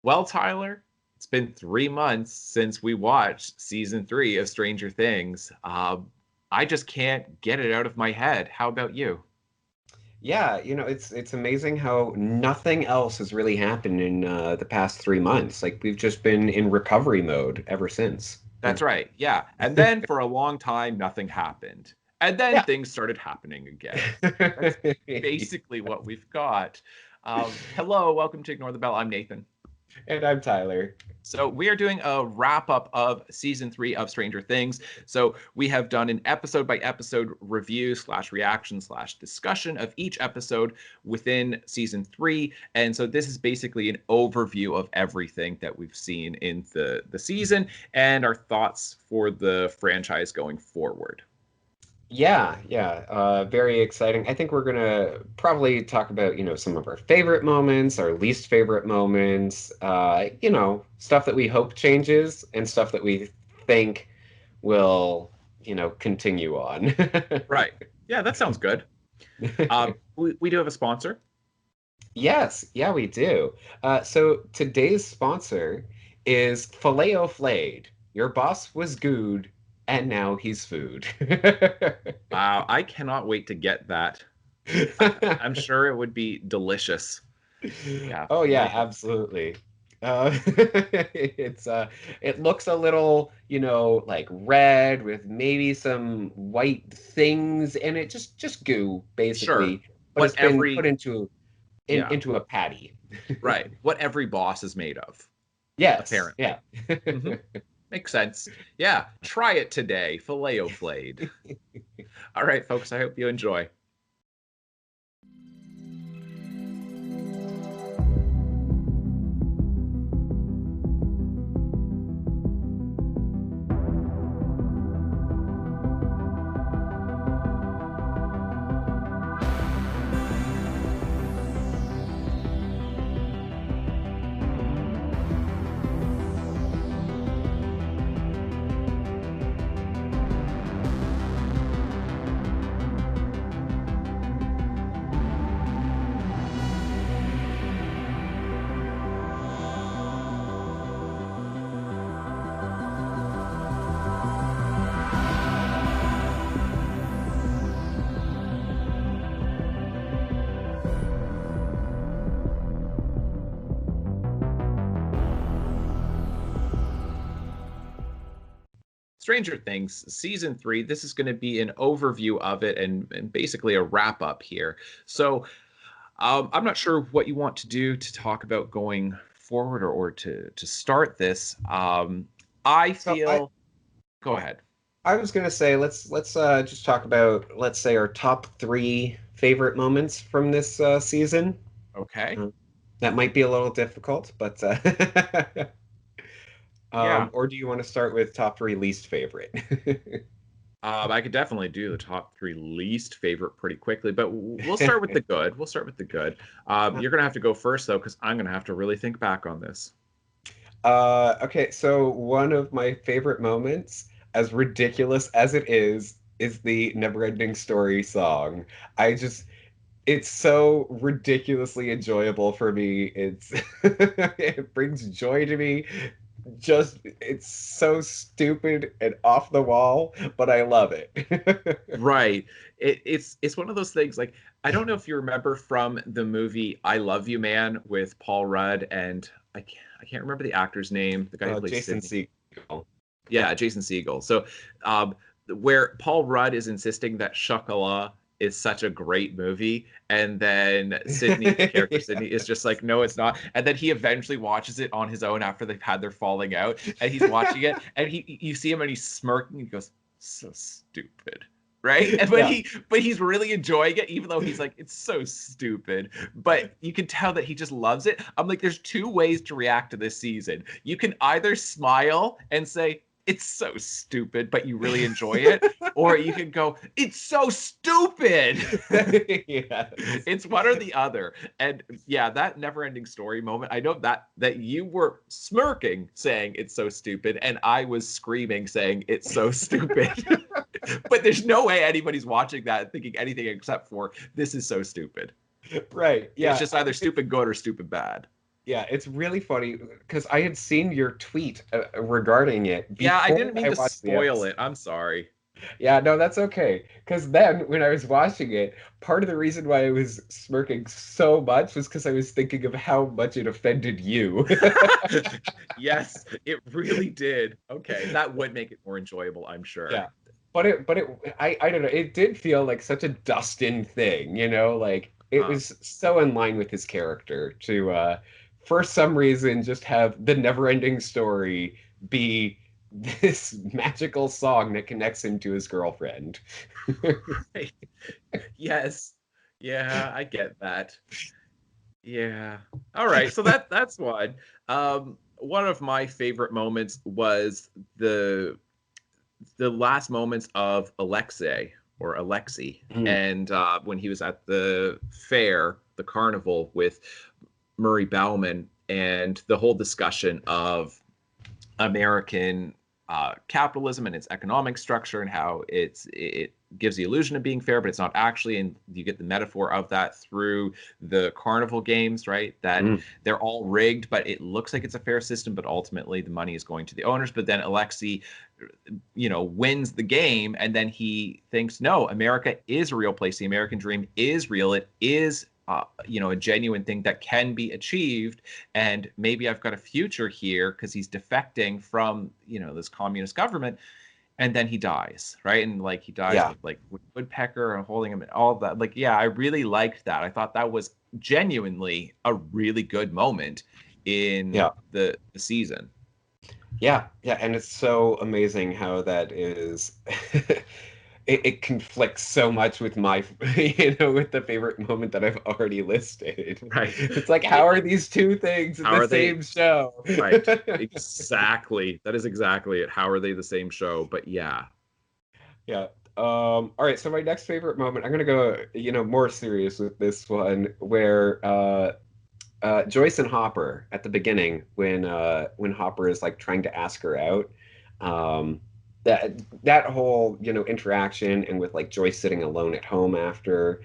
Well, Tyler, it's been 3 months since we watched season 3 of Stranger Things. I just can't get it out of my head. How about you? Yeah, it's amazing how nothing else has really happened in the past 3 months. Like we've just been in recovery mode ever since. That's right. Yeah. And then for a long time, nothing happened. And then Yeah. things started happening again. That's basically what we've got. Hello, welcome to Ignore the Bell. I'm Nathan. And I'm Tyler. So we are doing a wrap up of season 3 of Stranger Things. So we have done an episode by episode review slash reaction slash discussion of each episode within season 3. And so this is basically an overview of everything that we've seen in the season and our thoughts for the franchise going forward. Yeah, very exciting. I think we're gonna probably talk about, some of our favorite moments, our least favorite moments, stuff that we hope changes and stuff that we think will, continue on. Right. Yeah, that sounds good. We do have a sponsor. Yes, yeah, we do. So today's sponsor is Filet-O-Flayed. Your boss was good, and now he's food. Wow, I cannot wait to get that. I'm sure it would be delicious. Yeah, Oh yeah, filet. absolutely. It looks a little, like red with maybe some white things in it, just goo Sure. basically, but What it's been put every yeah, into a patty. right. What every boss is made of, Yes, apparently. yeah. Hmm. Makes sense. Yeah, try it today. Filet-o flayed. All right, folks, I hope you enjoy. Stranger Things season 3. This is going to be an overview of it and basically a wrap up here. So I'm not sure what you want to do to talk about going forward or to start this. I So I feel. Go ahead. I was gonna say let's just talk about, let's say, our top three favorite moments from this season. Okay. Uh, that might be a little difficult, but Yeah. or do you want to start with top three least favorite? I could definitely do the top 3 least favorite pretty quickly, but we'll start with the good. We'll start with the good. You're gonna have to go first though, because I'm gonna have to really think back on this. Okay, so one of my favorite moments, as ridiculous as it is the Neverending Story song. I just, it's so ridiculously enjoyable for me. It's it brings joy to me. Just it's so stupid and off the wall, but I love it. Right. It's one of those things like I don't know if you remember from the movie I Love You Man with Paul Rudd and I can't remember the actor's name, the guy who plays Jason Sidney. Segel. Yeah, Jason Segel. So where Paul Rudd is insisting that Chocolat is such a great movie, and then Sydney, the character Sydney, is just like, no, it's not. And then he eventually watches it on his own after they've had their falling out, and he's watching it, and you see him and he's smirking, and he goes, so stupid. Right. And Yeah. but he's really enjoying it, even though he's like, it's so stupid. But you can tell that he just loves it. I'm like, there's two ways to react to this season. You can either smile and say, it's so stupid, but you really enjoy it, or you can go, it's so stupid. Yes. It's one or the other. And yeah, that never-ending story moment, I know that you were smirking saying it's so stupid, and I was screaming saying it's so stupid. But there's no way anybody's watching that and thinking anything except for this is so stupid. Right. It's Yeah. just either stupid good or stupid bad. Yeah, it's really funny because I had seen your tweet regarding it Yeah, I before didn't mean I to watched the spoil episode. it. I'm sorry. Yeah, no, that's okay. Because then when I was watching it, part of the reason why I was smirking so much was because I was thinking of how much it offended you. Yes, it really did. Okay, that would make it more enjoyable, I'm Yeah. sure. I don't know, it did feel like such a Dustin thing, like it Uh, was so in line with his character to for some reason just have the never-ending story be this magical song that connects him to his girlfriend. right. Yes. Yeah, I get that. Yeah. All right. So that's one. One of my favorite moments was the last moments of Alexei or Alexi, Mm. and when he was at the fair, the carnival with Murray Bauman, and the whole discussion of American capitalism and its economic structure and how it gives the illusion of being fair, but it's not actually. And you get the metaphor of that through the carnival games, right? That Mm. they're all rigged, but it looks like it's a fair system, but ultimately the money is going to the owners. But then Alexi, wins the game, and then he thinks, no, America is a real place. The American dream is real. It is a genuine thing that can be achieved, and maybe I've got a future here because he's defecting from this communist government. And then he dies, right? And like he dies Yeah. with like woodpecker and holding him and all that. Like, yeah, I really liked that. I thought that was genuinely a really good moment in Yeah. the season. Yeah, yeah, and it's so amazing how that is. It conflicts so much with my, with the favorite moment that I've already listed. Right. It's like, how are these two things in How the are they? same show? Right. Exactly. That is exactly it. How are they the same show? But yeah. Yeah. All right, so my next favorite moment, I'm gonna go, more serious with this one, where Joyce and Hopper at the beginning when Hopper is like trying to ask her out. Um, that whole interaction and with like Joyce sitting alone at home after,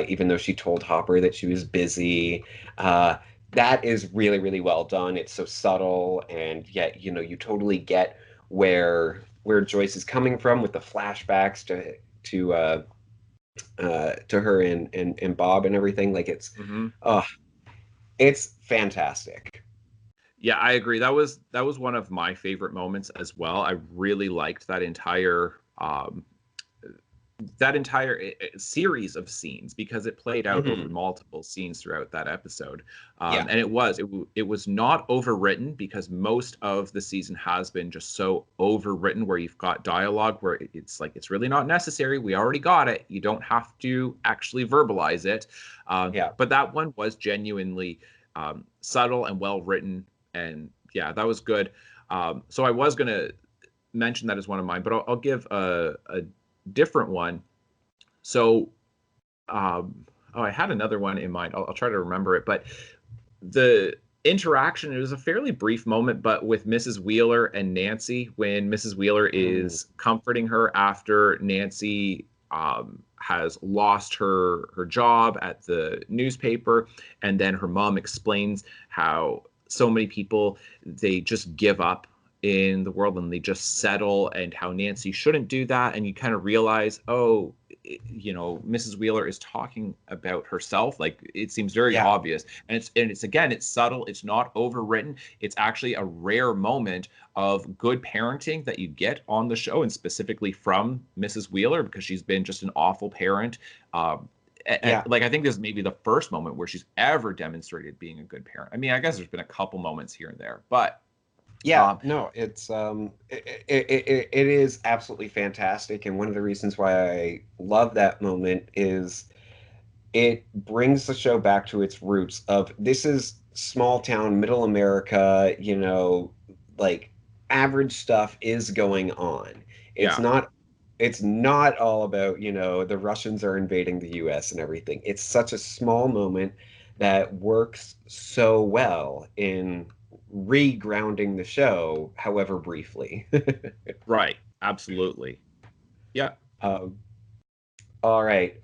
even though she told Hopper that she was busy. Uh, that is really really well done. It's so subtle and yet you totally get where Joyce is coming from with the flashbacks to her and Bob and everything. Like Hmm. uh, it's fantastic. Yeah, I agree. That was one of my favorite moments as well. I really liked that entire series of scenes because it played out over Hmm. multiple scenes throughout that episode. Yeah. And it was not overwritten because most of the season has been just so overwritten where you've got dialogue where it's like it's really not necessary. We already got it. You don't have to actually verbalize it. Yeah. But that one was genuinely subtle and well written, and yeah, that was good. So I was gonna mention that as one of mine, but I'll give a different one. So, oh, I had another one in mind. I'll try to remember it, but the interaction, it was a fairly brief moment, but with Mrs. Wheeler and Nancy, when Mrs. Wheeler Mm. is comforting her after Nancy has lost her job at the newspaper, and then her mom explains how so many people, they just give up in the world and they just settle, and how Nancy shouldn't do that. And you kind of realize, oh, Mrs. Wheeler is talking about herself. Like it seems very Yeah. obvious, and it's again, it's subtle. It's not overwritten. It's actually a rare moment of good parenting that you get on the show, and specifically from Mrs. Wheeler because she's been just an awful parent. And Yeah. like I think this is maybe the first moment where she's ever demonstrated being a good parent. I mean, I guess there's been a couple moments here and there, but Yeah. um, No, it is absolutely fantastic. And one of the reasons why I love that moment is it brings the show back to its roots of this is small town, middle America, like average stuff is going on. It's yeah, not it's not all about, the Russians are invading the US and everything. It's such a small moment that works so well in regrounding the show, however briefly. right, absolutely, yeah. Um, all right,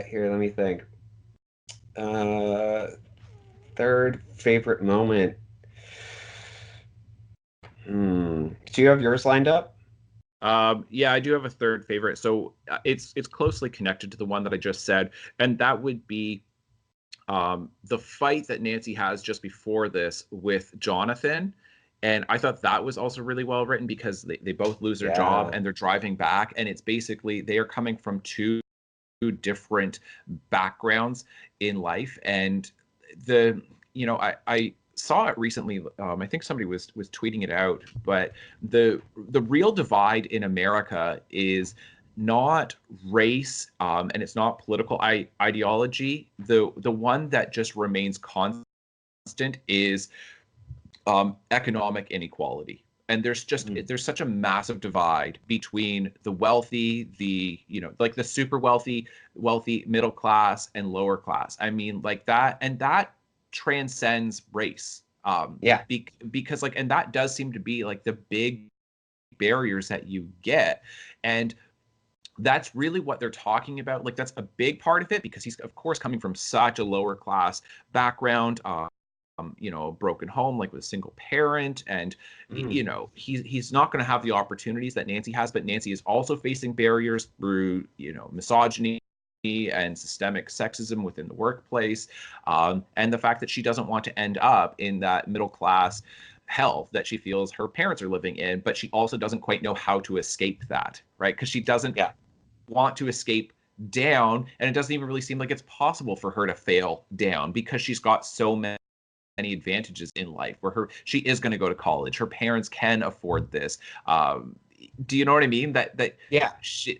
here, let me think. Uh, third favorite moment. Do you have yours lined up? Yeah, I do have a third favorite. So it's closely connected to the one that I just said, and that would be the fight that Nancy has just before this with Jonathan. And I thought that was also really well written because they both lose their job Yeah. and they're driving back. And it's basically they are coming from two different backgrounds in life. And the, I saw it recently. I think somebody was tweeting it out, but the real divide in America is not race, and it's not political ideology. The one that just remains constant is economic inequality. And Mm. there's such a massive divide between the wealthy, like the super wealthy middle class and lower class. I mean, like that, and that transcends race. Yeah. Because like, and that does seem to be like the big barriers that you get. And that's really what they're talking about. Like that's a big part of it because he's of course coming from such a lower class background, a broken home, like with a single parent, and Mm. he's not going to have the opportunities that Nancy has. But Nancy is also facing barriers through misogyny and systemic sexism within the workplace, and the fact that she doesn't want to end up in that middle class hell that she feels her parents are living in, but she also doesn't quite know how to escape that, right? Because she doesn't Yeah. want to escape down, and it doesn't even really seem like it's possible for her to fail down because she's got so many advantages in life where she is going to go to college, her parents can afford this. Do you know what I mean? Yeah.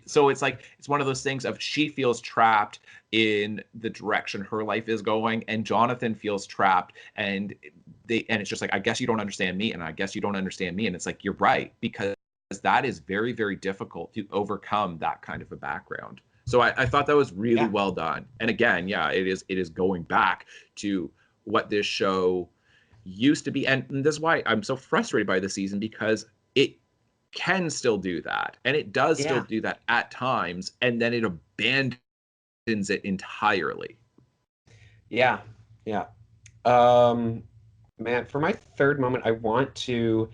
So it's like it's one of those things of she feels trapped in the direction her life is going, and Jonathan feels trapped, and it's just like, I guess you don't understand me, and I guess you don't understand me, and it's like, you're right, because that is very, very difficult to overcome that kind of a background. So I thought that was really Yeah. well done. And again, yeah, it is going back to what this show used to be. And this is why I'm so frustrated by the season, because it can still do that. And it does still Yeah. do that at times. And then it abandons it entirely. Yeah. Yeah. Um, Man, for my third moment, I want to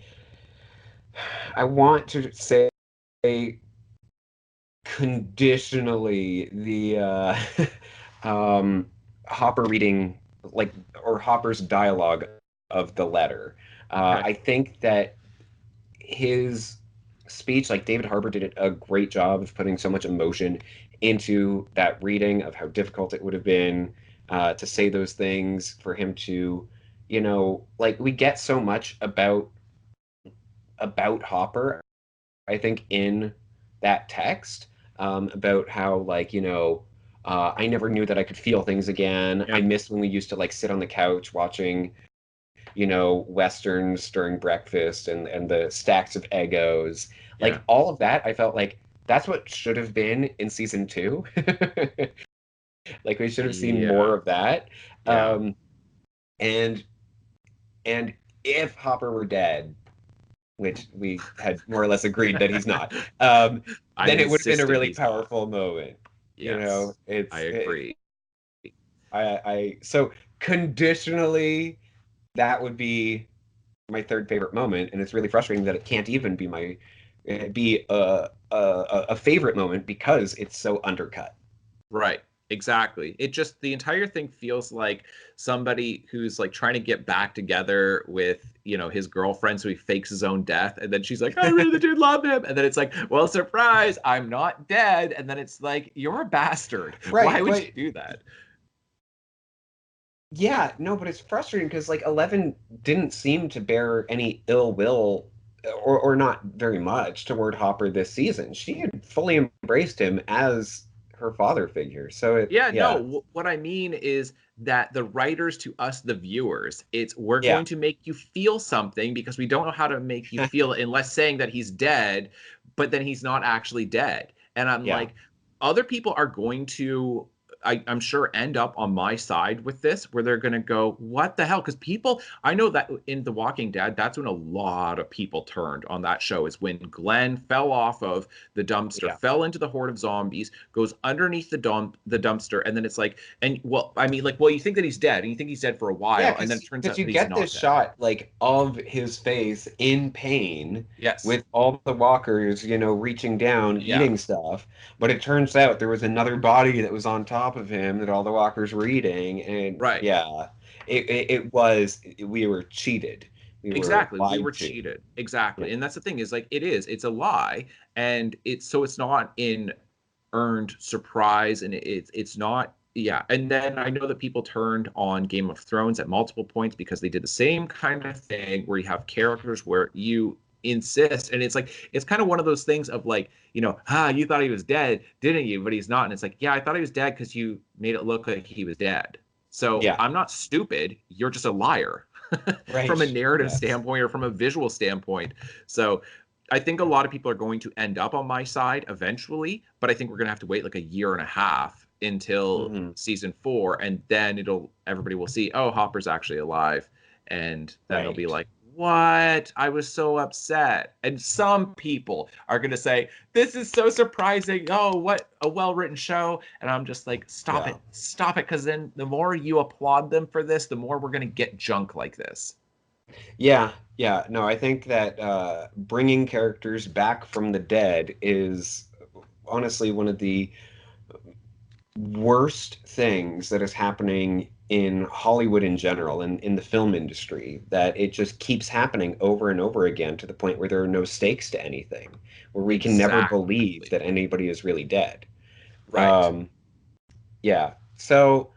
say conditionally the um Hopper reading, like, or Hopper's dialogue of the letter. Okay. I think that his speech, like David Harbour did a great job of putting so much emotion into that reading of how difficult it would have been to say those things for him to, like we get so much about Hopper, I think, in that text, about how, like, I never knew that I could feel things again. I Yeah. miss when we used to like sit on the couch watching, westerns during breakfast, and the stacks of Eggos. Yeah. Like all of that, I felt like that's what should have been in season two. Like we should have seen more Yeah. of that. Yeah. Um, and and if Hopper were dead, which we had more or less agreed that he's not, I'm then it would have been a insisting really he's not. powerful moment. Yes. I It, agree. so conditionally, that would be my third favorite moment, and it's really frustrating that it can't even be a favorite moment because it's so undercut. Right. Exactly. It just the entire thing feels like somebody who's like trying to get back together with, his girlfriend, so he fakes his own death, and then she's like, I really do love him. And then it's like, well, surprise, I'm not dead. And then it's like, you're a bastard. Why Right, would you but do that? yeah, no, but it's frustrating because like Eleven didn't seem to bear any ill will, or not very much, toward Hopper this season. She had fully embraced him as her father figure. So Yeah, no, yeah, what I mean is that the writers to us, the viewers, it's we're yeah, going to make you feel something because we don't know how to make you feel unless saying that he's dead, but then he's not actually dead. And I'm yeah, like, other people are going to I'm sure end up on my side with this, where they're going to go, what the hell? Because people, I know that in The Walking Dead, that's when a lot of people turned on that show, is when Glenn fell off of the dumpster, Yeah. fell into the horde of zombies, goes underneath the dumpster, and then it's like, and well, I mean, like, well, you think that he's dead, and you think he's dead for a Yeah, while, and then it turns because out you that he's get not this dead. shot like of his face in pain Yes. with all the walkers, reaching down, Yeah. eating stuff. But it turns out there was another body that was on top of him that all the walkers were eating, and Right. yeah, it was we were cheated. We were Exactly. We were lied to. cheated. Yeah. Exactly. And that's the thing, is like, it's a lie. And it's not in earned surprise, and it's not, yeah. And then I know that people turned on Game of Thrones at multiple points because they did the same kind of thing, where you have characters where you insist, and it's like, it's kind of one of those things of like, you thought he was dead, didn't you? But he's not. And it's like, yeah, I thought he was dead because you made it look like he was dead. So Yeah. I'm not stupid, you're just a liar. From a Right. narrative Yes. standpoint or from a visual standpoint. So I think a lot of people are going to end up on my side eventually, but I think we're going to have to wait like a year and a half until Hmm. season 4, and then everybody will see, oh, Hopper's actually alive, and then they'll be Right. like, what? I was so upset. And some people are going to say, this is so surprising. Oh, what a well-written show. And I'm just like, Yeah. stop it, because then the more you applaud them for this, the more we're going to get junk like this. Yeah, yeah. No, I think that bringing characters back from the dead is honestly one of the worst things that is happening in Hollywood in general and in the film industry, that it just keeps happening over and over again to the point where there are no stakes to anything, where we can never believe Exactly. that anybody is really dead. Right. Um, yeah. So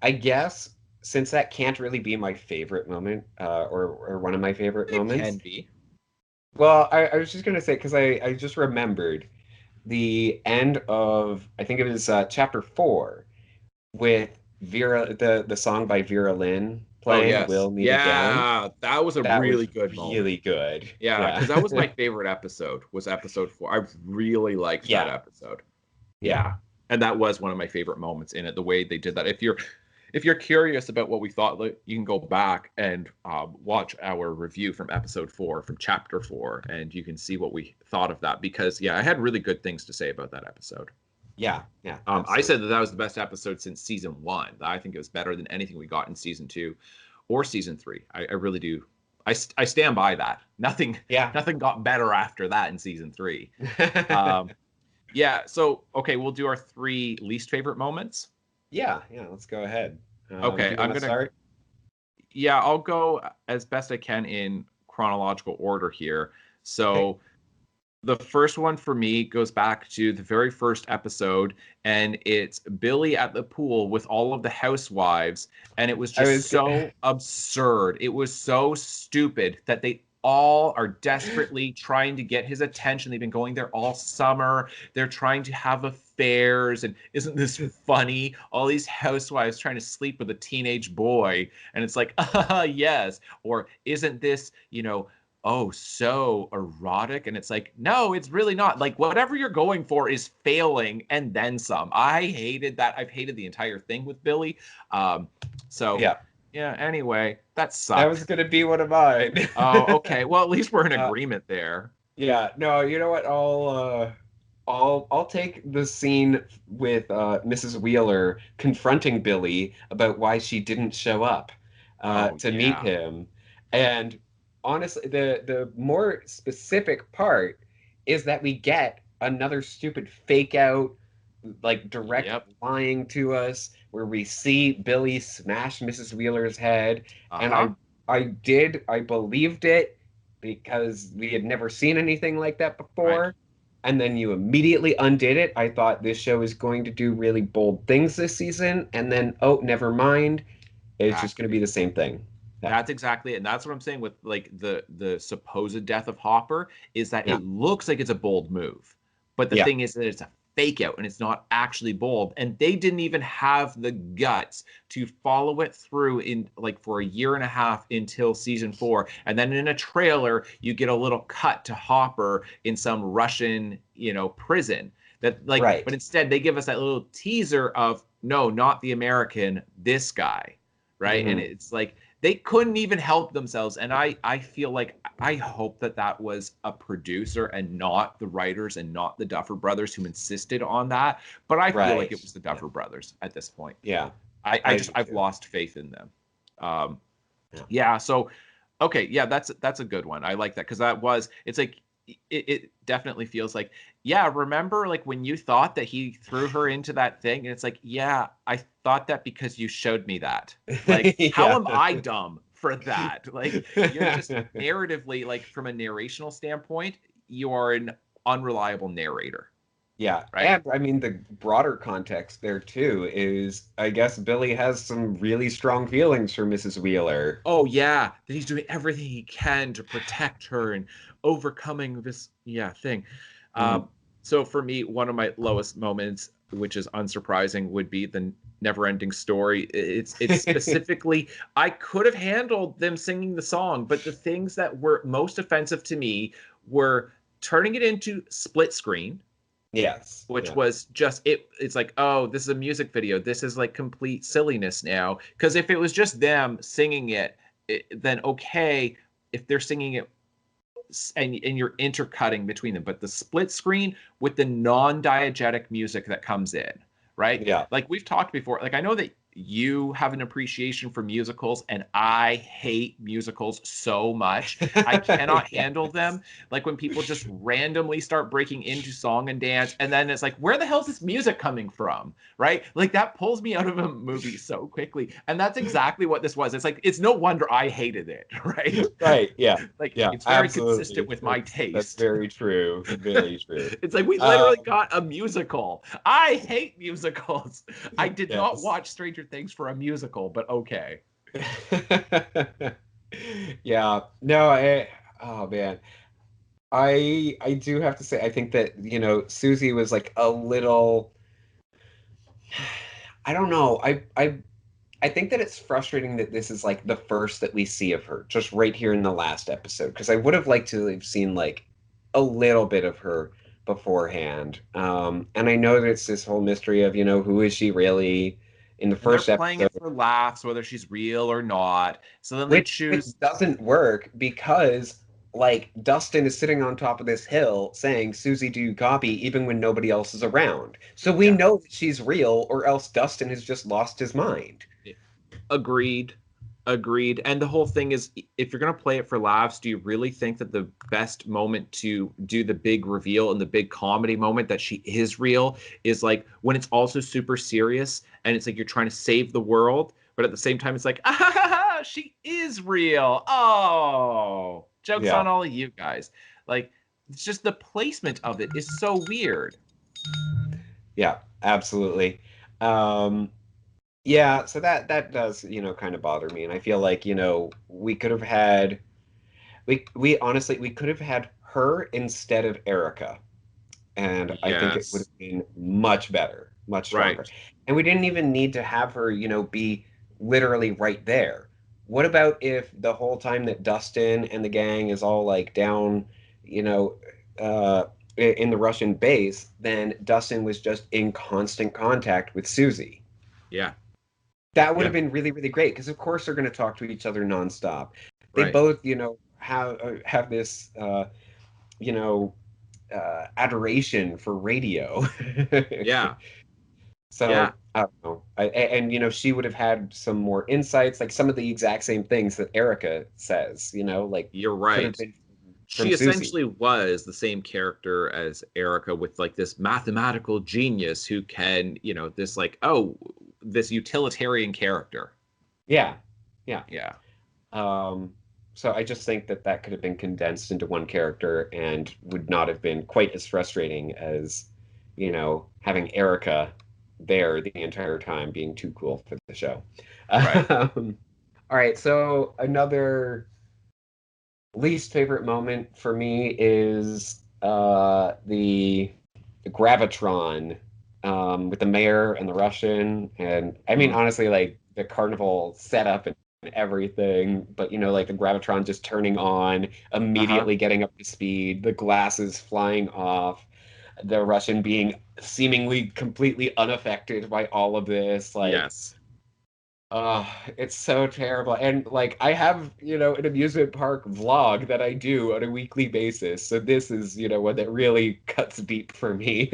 I guess since that can't really be my favorite moment, or one of my favorite It moments, can be. well, I was just gonna say because I just remembered the end of I think it was chapter 4 with Vera the song by Vera Lynn Oh, playing yes. "We'll Meet Again." Yeah, that was a That really was good moment. really good. Yeah, Yeah. because that was my favorite episode, was episode 4. I really liked that Yeah. episode. Yeah. Yeah. And that was one of my favorite moments in it, the way they did that. If you're curious about what we thought, like, you can go back and watch our review from episode 4, from chapter 4, and you can see what we thought of that. Because yeah, I had really good things to say about that episode. Yeah. Yeah. I said that Absolutely. that was the best episode since season 1. I think it was better than anything we got in season 2 or season 3. I really do. I stand by that. Nothing Yeah. nothing got better after that in season 3. Um, yeah. So okay, we'll do our 3 least favorite moments. Yeah. Yeah. Let's go ahead. Do Okay, you want I'm to gonna. start? Yeah, I'll go as best I can in chronological order here. Okay. So the first one for me goes back to the very first episode, and it's Billy at the pool with all of the housewives, and it was I just was. so absurd. It was so stupid that they all are desperately trying to get his attention. They've been going there all summer. They're trying to have affairs, and isn't this funny? All these housewives trying to sleep with a teenage boy, and it's like, yes. Or isn't this, oh, so erotic? And it's like, no, it's really not. Like, whatever you're going for is failing and then some. I hated that. I've hated the entire thing with Billy. Um, so Yeah. yeah, anyway, that That sucked. was gonna be one of mine. Oh, okay. Well, at least we're in Uh, agreement there. Yeah, no, you know what? I'll take the scene with Mrs. Wheeler confronting Billy about why she didn't show up Oh, to meet yeah. him. And honestly, the more specific part is that we get another stupid fake out, like direct Yep. lying to us, where we see Billy smash Mrs. Wheeler's head, and Uh-huh. I believed it because we had never seen anything like that Right. before. And then you immediately undid it. I thought this show is going to do really bold things this season, and then oh, never mind, it's just going to be Exactly. the same thing. Yeah, That's exactly it. And that's what I'm saying with like the supposed death of Hopper, is that yeah, it looks like it's a bold move. But the yeah, thing is that it's a fake out and it's not actually bold. And they didn't even have the guts to follow it through in like for a year and a half until season 4. And then in a trailer, you get a little cut to Hopper in some Russian, prison. That like, but right. instead they give us that little teaser of no, not the American, this guy, right? And Hmm. it's like they couldn't even help themselves. And I feel like I hope that that was a producer and not the writers and not the Duffer Brothers who insisted on that. But I feel like Right. it was the Yeah. Duffer Brothers at this point. Yeah. I I just do I've too. lost faith in them. Um, Yeah. yeah. So okay, yeah, that's a good one. I like that because that was it's like it definitely feels like yeah. Remember like when you thought that he threw her into that thing, and it's like yeah, I thought that because you showed me that. Like how Yeah. am I dumb for that? Like you're just narratively like from a narrational standpoint, you are an unreliable narrator, Yeah, right? and I mean the broader context there too is I guess Billy has some really strong feelings for Mrs. Wheeler. Oh yeah, that he's doing everything he can to protect her and overcoming this yeah thing. Mm. Um, so for me, one of my lowest moments, which is unsurprising, would be the never-ending story. It's specifically I could have handled them singing the song, but the things that were most offensive to me were turning it into split screen, Yes. which Yeah. was just it's like oh this is a music video, this is like complete silliness now because if it was just them singing then okay if they're singing it and you're intercutting between them but the split screen with the non-diegetic music that comes in right Yeah. like we've talked before like I know that you have an appreciation for musicals and I hate musicals so much I cannot handle Yes. them like when people just randomly start breaking into song and dance and then it's like where the hell is this music coming from right like that pulls me out of a movie so quickly and that's exactly what this was it's like it's no wonder I hated it right Right. Yeah. like Yeah. it's very consistent Absolutely. with my That's taste very true. Very true. it's like we literally Um, got a musical I hate musicals I did not yes. watch Stranger Things for a musical but okay Yeah. No, oh man. I do have to say I think that, Susie was like a little I don't know. I think that it's frustrating that this is like the first that we see of her, just right here in the last episode, because I would have liked to have seen like a little bit of her beforehand. And I know that it's this whole mystery of, who is she really in the and they're first playing episode, it for laughs whether she's real or not so then they which choose doesn't work because like Dustin is sitting on top of this hill saying, Susie, do you copy, even when nobody else is around. So we yeah know that she's real, or else Dustin has just lost his mind. agreed agreed and the whole thing is if you're going to play it for laughs do you really think that the best moment to do the big reveal and the big comedy moment that she is real is like when it's also super serious and it's like you're trying to save the world but at the same time it's like ah, she is real oh jokes Yeah. on all of you guys like it's just the placement of it is so weird Yeah, absolutely. Um, yeah, so that does, kind of bother me. And I feel like, we could have had we honestly we could have had her instead of Erica. And I think it would yes have been much better, much stronger. right And we didn't even need to have her, be literally right there. What about if the whole time that Dustin and the gang is all like down, you know, in the Russian base, then Dustin was just in constant contact with Susie? yeah That would have yeah been really, really great because, of course, they're going to talk to each other nonstop. They right both, have this, you know, adoration for radio. yeah yeah So I don't know. And she would have had some more insights, like some of the exact same things that Erica says. Like you're could have right been from she Susie. essentially was the same character as Erica with like this mathematical genius who can, this like, oh, this utilitarian character. Yeah, yeah. Yeah. Um, so I just think that that could have been condensed into one character and would not have been quite as frustrating as, having Erica there the entire time being too cool for the show. Right. All right, so another least favorite moment for me is the Gravitron with the mayor and the Russian. And I mean, Mm. honestly, like the carnival setup and everything, but like the Gravitron just turning on, Uh-huh. immediately getting up to speed, the glasses flying off. the Russian being seemingly completely unaffected by all of this. Like, Yes. it's so terrible. And like, I have, an amusement park vlog that I do on a weekly basis. So this is, one that really cuts deep for me.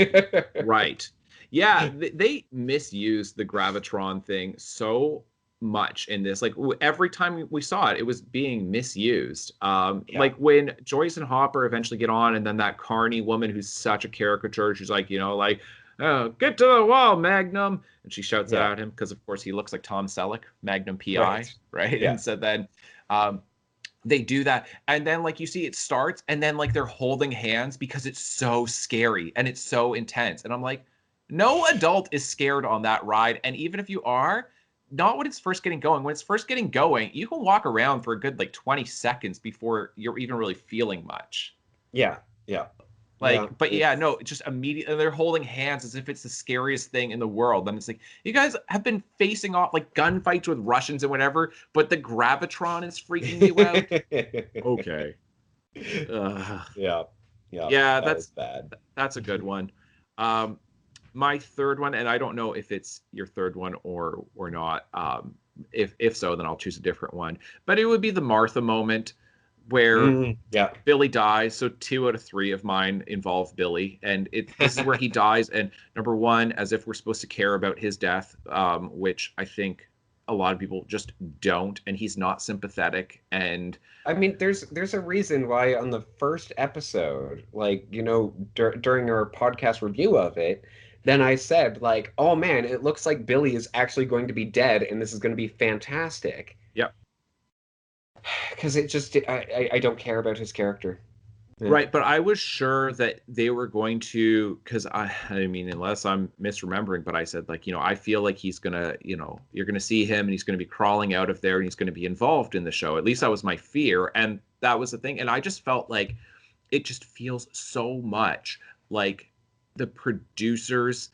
Right. Yeah, they misuse the gravitron thing so much in this. Like every time we saw it, it was being misused. Yeah. Like when Joyce and Hopper eventually get on, and then that Carney woman who's such a caricature, she's like, like, oh, get to the wall, Magnum, and she shouts it Yeah. at him because, of course, he looks like Tom Selleck, Magnum PI, Right. right? Yeah. And so then, um, they do that, and then like you see it starts, and then like they're holding hands because it's so scary and it's so intense, and I'm like, no adult is scared on that ride. And even if you are, not when it's first getting going. When it's first getting going, you can walk around for a good like 20 seconds before you're even really feeling much. Yeah. Yeah. Yeah. Like, but yeah, It's no, just immediately they're holding hands as if it's the scariest thing in the world. And it's like, you guys have been facing off like gunfights with Russians and whatever, but the gravitron is freaking you out. Okay. Yeah. Yeah. Yeah, That was bad. that's a good one. Um, my third one, and I don't know if it's your third one or not. If so, then I'll choose a different one. But it would be the Martha moment where Yeah. Billy dies. So 2 out of 3 of mine involve Billy, and this is where he dies. And number one, as if we're supposed to care about his death, which I think a lot of people just don't, and he's not sympathetic. And I mean, there's a reason why on the first episode, like, during our podcast review of it, then I said like, "Oh man, it looks like Billy is actually going to be dead and this is going to be fantastic." yeah, Because it just I don't care about his character. Yeah. right, but I was sure that they were going to, because I mean, unless I'm misremembering, but I said like, I feel like he's gonna, you're gonna see him and he's gonna be crawling out of there and he's gonna be involved in the show. At least that was my fear, and that was the thing. And I just felt like it just feels so much like the producers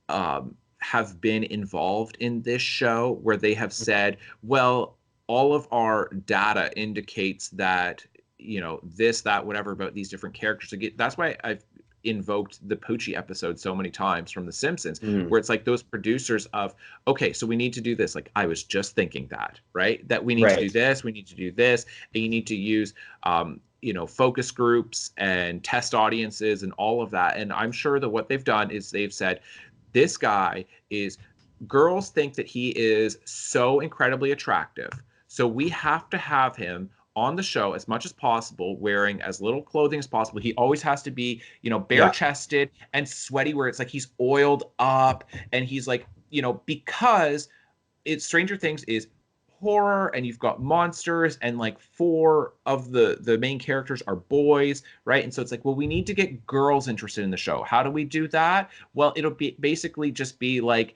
have been involved in this show, where they have said, well, all of our data indicates that, this, that, whatever about these different characters. Again, that's why I've invoked the Poochie episode so many times from The Simpsons, Mm, where it's like those producers of, okay, so we need to do this. Like, I was just thinking that, right? That we need to do right. this, we need to do this, and you need to use, focus groups and test audiences and all of that. And I'm sure that what they've done is they've said, this guy is, girls think that he is so incredibly attractive. So we have to have him on the show as much as possible, wearing as little clothing as possible. He always has to be, bare Yeah. chested and sweaty, where it's like he's oiled up, and he's like, because it's Stranger Things is horror, and you've got monsters, and like 4 of the main characters are boys, right? And so it's like, well, we need to get girls interested in the show. How do we do that? Well, it'll be basically just be like,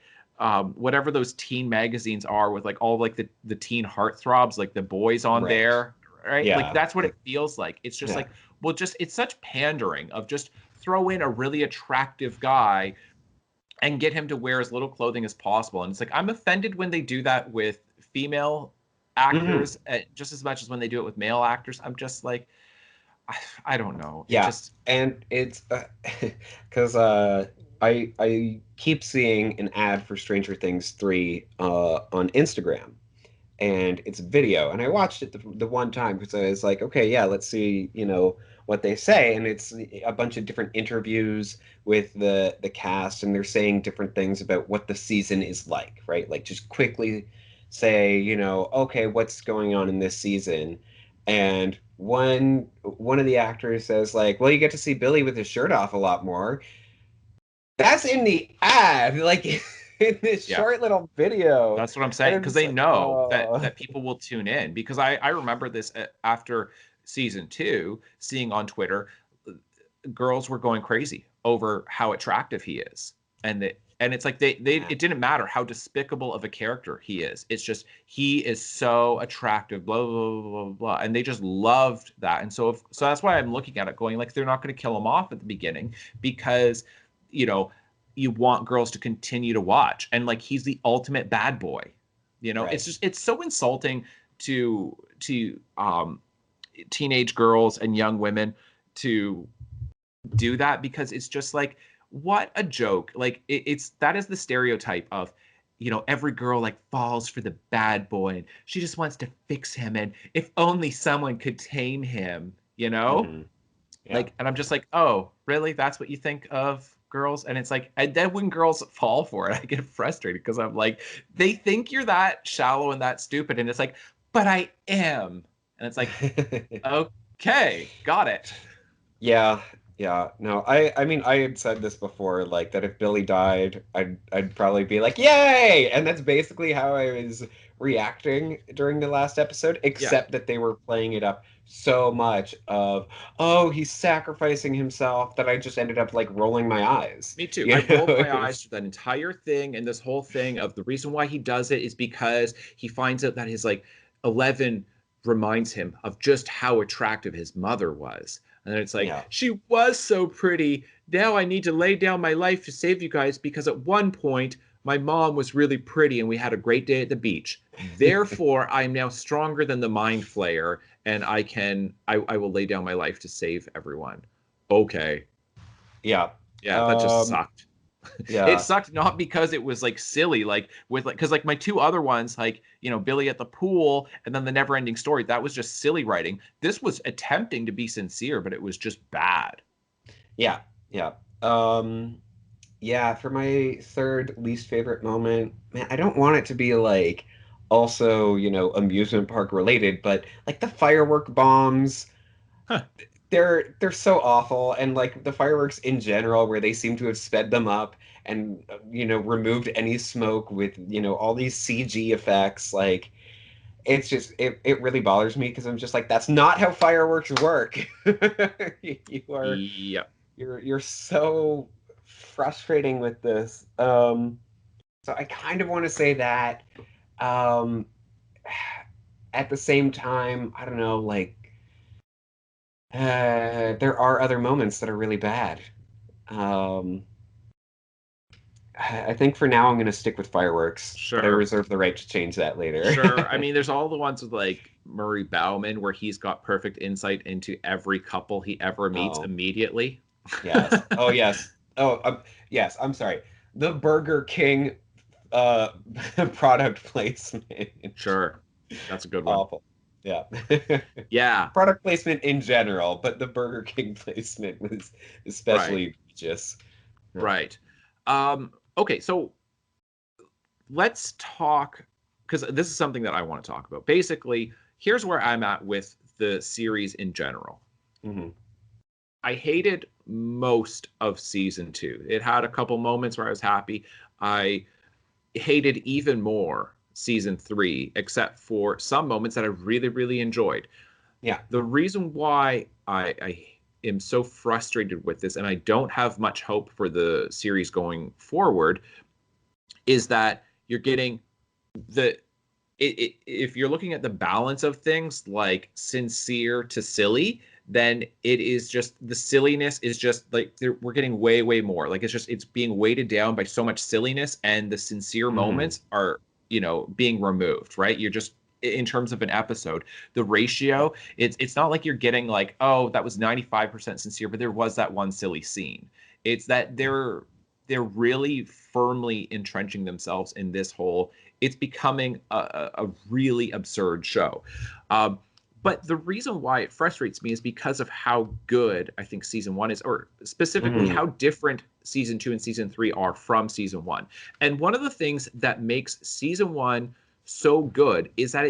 whatever those teen magazines are, with like all like the teen heartthrobs, like the boys on Right. there, right? Like Yeah. that's what it feels like. It's just Yeah. like, well, just it's such pandering of just throw in a really attractive guy and get him to wear as little clothing as possible. And it's like, I'm offended when they do that with female Hmm. actors, just as much as when they do it with male actors. I'm just like, I don't know. It Yeah. just, And it's because I keep seeing an ad for Stranger Things 3 on Instagram, and it's video, and I watched it the one time because I was like, okay, yeah, let's see, what they say. And it's a bunch of different interviews with the cast, and they're saying different things about what the season is like, right? Like, just quickly say, okay, what's going on in this season. And one of the actors says like, well, you get to see Billy with his shirt off a lot more. That's in the ad, like, in this yeah. short little video. That's what I'm And saying, I'm because just they like, know that oh. people will tune in. Because I remember this after season 2, seeing on Twitter, girls were going crazy over how attractive he is, and it's like they Yeah. it didn't matter how despicable of a character he is. It's just he is so attractive, blah blah blah blah blah, and they just loved that. And so that's why I'm looking at it going like, they're not going to kill him off at the beginning, because you know you want girls to continue to watch, and like he's the ultimate bad boy. It's Right. just, it's so insulting to teenage girls and young women to do that because it's just like, what a joke. Like it's that is the stereotype of, every girl like falls for the bad boy and she just wants to fix him. And if only someone could tame him, you know? Hmm. Yeah. Like, and I'm just like, oh, really? That's what you think of girls? And it's like, and then when girls fall for it, I get frustrated because I'm like, they think you're that shallow and that stupid. And it's like, but I am. And it's like, okay, got it. Yeah, yeah. No, I mean I had said this before, like that if Billy died, I'd probably be like, "Yay!" And that's basically how I was reacting during the last episode, Yeah, except that they were playing it up so much of, "Oh, he's sacrificing himself," that I just ended up like rolling my eyes. me too. You I know? rolled my It eyes was, through that entire thing and this whole thing of the reason why he does it is because he finds out that his like 11 reminds him of just how attractive his mother was. And then it's like, yeah. she was so pretty. Now I need to lay down my life to save you guys because at one point my mom was really pretty and we had a great day at the beach. Therefore, I'm now stronger than the mind flayer and I will lay down my life to save everyone. Okay. Yeah. Yeah, that just Um, sucked. It yeah. sucked not because it was like silly, like with like because like my two other ones, like Billy at the pool and then the never ending story, that was just silly writing. This was attempting to be sincere, but it was just bad. Yeah. Yeah. Um, Yeah, for my third least favorite moment, man, I don't want it to be like also, amusement park related, but like the firework bombs, Huh. they're so awful, and like the fireworks in general, where they seem to have sped them up and removed any smoke with all these CG effects, like it's just it really bothers me because I'm just like that's not how fireworks work. You are Yep. you're so frustrating with this. So I kind of want to say that. Um, at the same time, I don't know, like there are other moments that are really bad. Um, I think for now I'm going to stick with fireworks, but I Sure. reserve the right to change that later. Sure. I mean, there's all the ones with like Murray Bauman where he's got perfect insight into every couple he ever meets Oh, immediately. yes. Oh, yes. Oh, yes. I'm sorry. The Burger King uh product placement. Sure. That's a good one. Awful. Yeah. Yeah, Product placement in general, but the Burger King placement was right. especially just. Yeah. Right. Okay, so let's talk because this is something that I want to talk about. Basically, here's where I'm at with the series in general. Hmm. I hated most of season two. It had a couple moments where I was happy. I hated even more season three, except for some moments that I really, really enjoyed. Yeah. The reason why I am so frustrated with this and I don't have much hope for the series going forward is that you're getting the if you're looking at the balance of things like sincere to silly, then it is just the silliness is just like we're getting way way more like it's being weighted down by so much silliness and the sincere Hmm. moments are being removed, right? You're just in terms of an episode, the ratio, it's not like you're getting like, oh, that was 95% sincere but there was that one silly scene. It's that Yeah. they're really firmly entrenching themselves in this whole, it's becoming a really absurd show. Um, but the reason why it frustrates me is because of how good I think season one is, or specifically Hmm. how different season two and season three are from season one. And one of the things that makes season one so good is that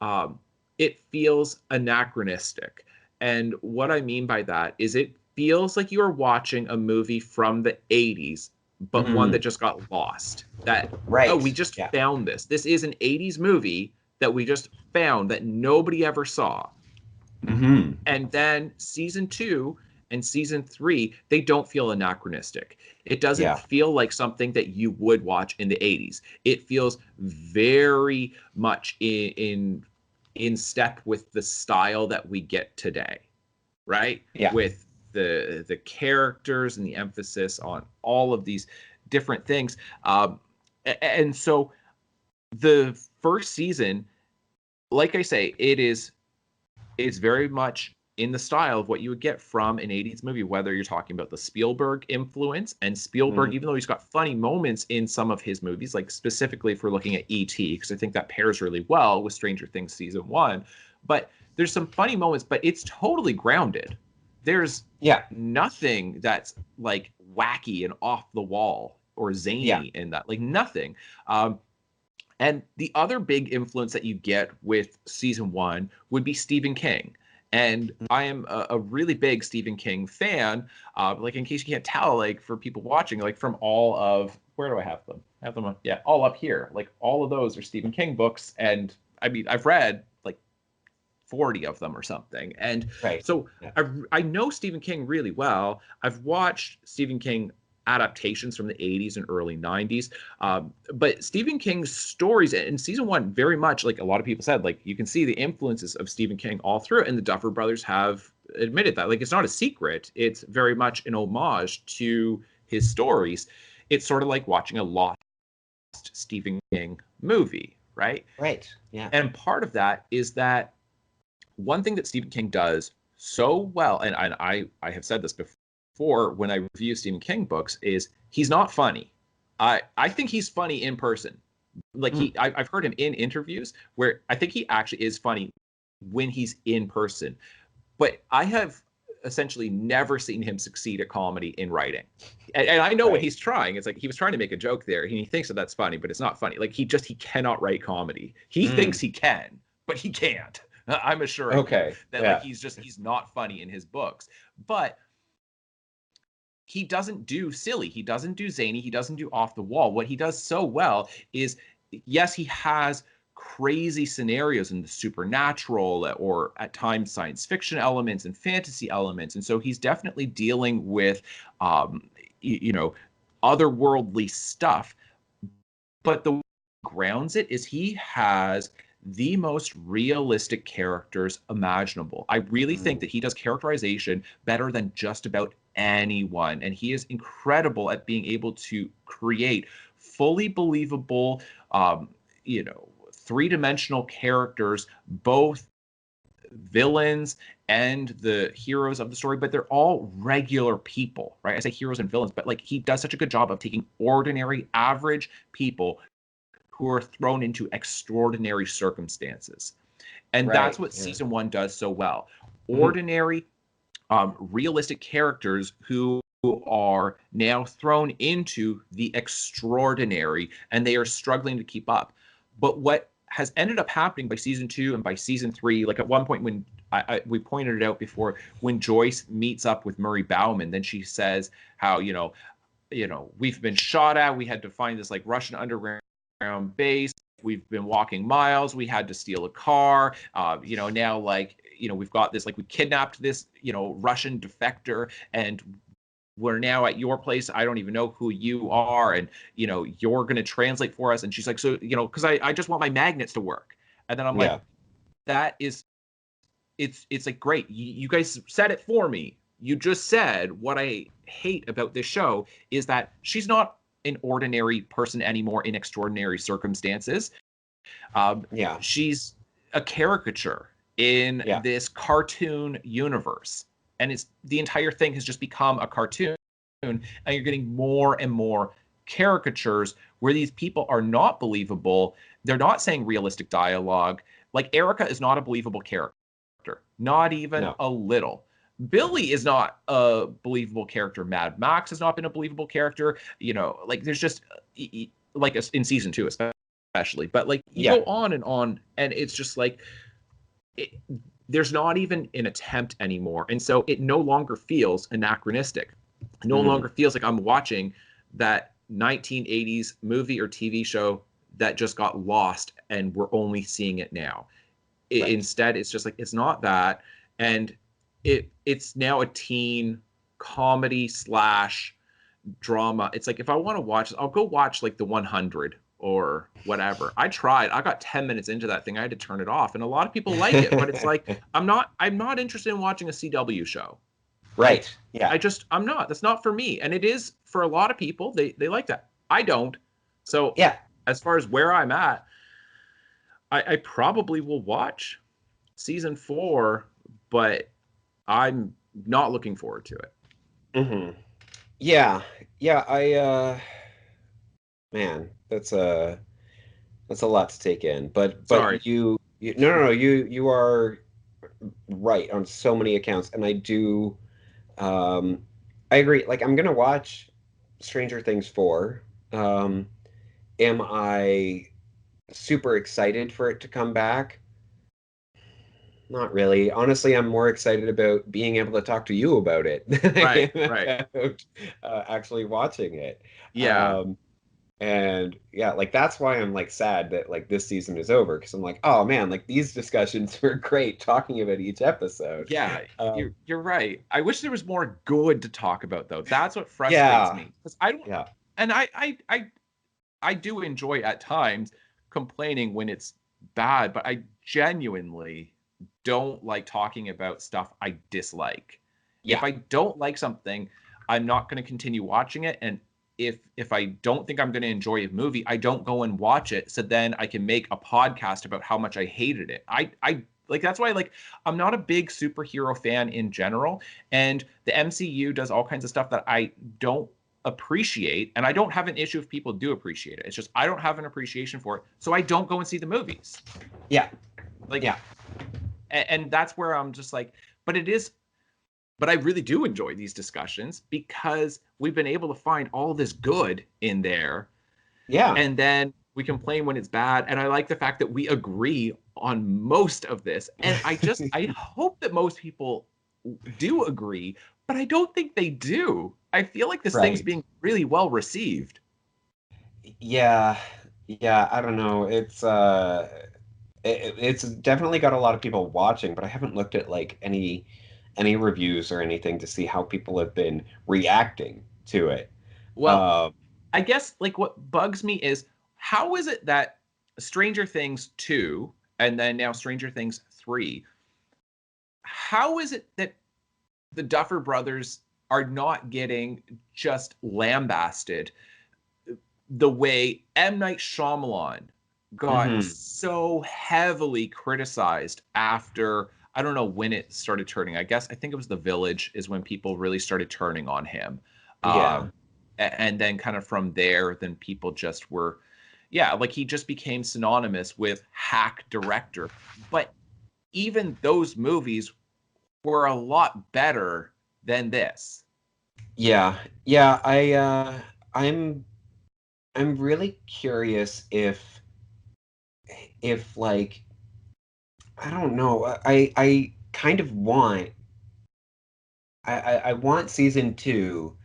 um, it feels anachronistic. And what I mean by that is it feels like you are watching a movie from the 80s, but one that Hmm. just got lost. That, oh, we Right. just Yeah. found this. This is an 80s movie that we just found that nobody ever saw. Hmm. And then season two and season three, they don't feel anachronistic. It doesn't Yeah. feel like something that you would watch in the 80s. It feels very much in step with the style that we get today, right? Yeah. With the characters and the emphasis on all of these different things. And so the first season, like I say, it's very much in the style of what you would get from an 80s movie, whether you're talking about the Spielberg influence. And Spielberg, Mhm. even though he's got funny moments in some of his movies, like specifically if we're looking at E.T., because I think that pairs really well with Stranger Things season one, but there's some funny moments, but it's totally grounded. There's Yeah. nothing that's like wacky and off the wall or Yeah. zany in that, like nothing. And the other big influence that you get with season one would be Stephen King. And I am a really big Stephen King fan. Like, in case you can't tell, like for people watching, like from all of, where do I have them? I have them, yeah, all up here. Like all of those are Stephen King books. And I mean, I've read like 40 of them or something. And Right. so Yeah. I know Stephen King really well. I've watched Stephen King adaptations from the 80s and early 90s. But Stephen King's stories in season one, very much like a lot of people said, like you can see the influences of Stephen King all through it. And the Duffer Brothers have admitted that. Like it's not a secret, it's very much an homage to his stories. It's sort of like watching a lost Stephen King movie, right? Right. Yeah. And part of that is that one thing that Stephen King does so well, and I have said this before when I review Stephen King books, is he's not funny. I think he's funny in person. Like Mm. I've heard him in interviews where I think he actually is funny when he's in person. But I have essentially never seen him succeed at comedy in writing. And I know when Right. he's trying, it's like he was trying to make a joke there, and he thinks that that's funny, but it's not funny. Like he cannot write comedy. He thinks Mm. he can, but he can't. I'm assuring you Okay. that like Yeah. he's not funny in his books. But he doesn't do silly. He doesn't do zany. He doesn't do off the wall. What he does so well is, yes, he has crazy scenarios in the supernatural or at times science fiction elements and fantasy elements. And so he's definitely dealing with, you know, otherworldly stuff. But the grounds it is he has the most realistic characters imaginable. I really think Mm. that he does characterization better than just about anyone. And he is incredible at being able to create fully believable, you know, three-dimensional characters, both villains and the heroes of the story, but they're all regular people, right? I say heroes and villains, but like he does such a good job of taking ordinary, average people who are thrown into extraordinary circumstances. And that's Right. what Yeah. season one does so well. Mhm. Ordinary, realistic characters who are now thrown into the extraordinary and they are struggling to keep up. But what has ended up happening by season two and by season three, like at one point when we pointed it out before, when Joyce meets up with Murray Bauman, then she says how, we've been shot at. We had to find this like Russian underground base. We've been walking miles. We had to steal a car. Now like, we've got this, like we kidnapped this, Russian defector and we're now at your place. I don't even know who you are. And, you're going to translate for us. And she's like, so, cause I just want my magnets to work. And then I'm like, Yeah. that is, it's like, great. You guys said it for me. You just said what I hate about this show is that she's not an ordinary person anymore in extraordinary circumstances. Um, Yeah. she's a caricature in Yeah. this cartoon universe, and it's the entire thing has just become a cartoon, and you're getting more and more caricatures where these people are not believable. They're not saying realistic dialogue. Like Erica is not a believable character, not even No. a little. Billy is not a believable character. Mad Max has not been a believable character. Like there's just like in season two, especially. But like you Yeah. go on, and it's just like it, there's not even an attempt anymore, and so it no longer feels anachronistic. It no Mm. longer feels like I'm watching that 1980s movie or TV show that just got lost, and we're only seeing it now. Right. Instead, it's just like it's not that, and it's now a teen comedy slash drama. It's like if I want to watch, I'll go watch like the 100 or whatever. I tried. I got 10 minutes into that thing. I had to turn it off. And a lot of people like it, but it's like I'm not interested in watching a CW show. Like Right. Yeah. I'm not. That's not for me. And it is for a lot of people. They like that. I don't. So Yeah. as far as where I'm at, I probably will watch season 4, but I'm not looking forward to it. Hmm. Yeah, yeah. Man, that's a lot to take in. Sorry. But no, no, no. You are right on so many accounts, and I do. Um, I agree. Like, I'm gonna watch Stranger Things 4. Um, am I super excited for it to come back? Not really. Honestly, I'm more excited about being able to talk to you about it than I Right, am right. about actually watching it. Yeah. Um, and yeah, like that's why I'm like sad that like this season is over because I'm like, oh man, like these discussions were great talking about each episode. Yeah, Um, you're right. I wish there was more good to talk about though. That's what frustrates yeah, me. Because I don't yeah, and I do enjoy at times complaining when it's bad, but I genuinely don't like talking about stuff I dislike. If yeah, I don't like something, I'm not going to continue watching it. And if I don't think I'm going to enjoy a movie, I don't go and watch it. So then I can make a podcast about how much I hated it. I like that's why like I'm not a big superhero fan in general, and the MCU does all kinds of stuff that I don't appreciate, and I don't have an issue if people do appreciate it. It's just I don't have an appreciation for it, so I don't go and see the movies. yeah, Like, yeah, and that's where I'm just like, but it is, but I really do enjoy these discussions because we've been able to find all this good in there, yeah. and then we complain when it's bad. And I like the fact that we agree on most of this, and I hope that most people do agree, but I don't think they do. I feel like this thing's Right. being really well received. Yeah, yeah. I don't know. It's definitely got a lot of people watching, but I haven't looked at like any reviews or anything to see how people have been reacting to it. Well, Uh, I guess like what bugs me is how is it that Stranger Things 2 and then now Stranger Things 3, how is it that the Duffer brothers are not getting just lambasted the way M. Night Shyamalan got mhm. so heavily criticized after I don't know when it started turning. I think it was The Village is when people really started turning on him. Yeah. And then kind of from there, then people just were, yeah, like he just became synonymous with hack director. But even those movies were a lot better than this. Yeah. Yeah, I'm I'm really curious if like I don't know. I kind of want I want season two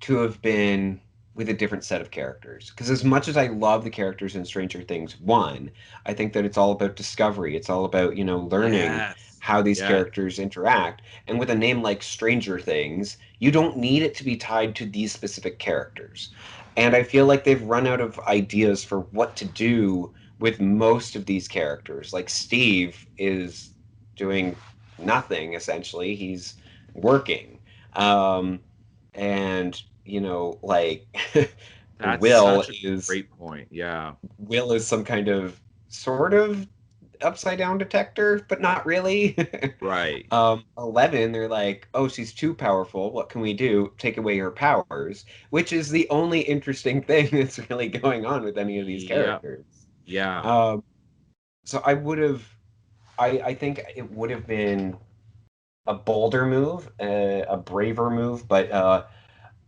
to have been with a different set of characters. Because as much as I love the characters in Stranger Things 1, I think that it's all about discovery. It's all about, learning Yes. how these Yes. characters interact. And with a name like Stranger Things, you don't need it to be tied to these specific characters. And I feel like they've run out of ideas for what to do with most of these characters. Like Steve is doing nothing, essentially. He's working. Um, and like That's Will such a is great point. Yeah. Will is some kind of sort of upside down detector, but not really. Right. 11, they're like, oh, she's too powerful. What can we do? Take away her powers, which is the only interesting thing that's really going on with any of these Yep. characters. Yeah. Um, so I think it would have been a bolder move, a braver move, but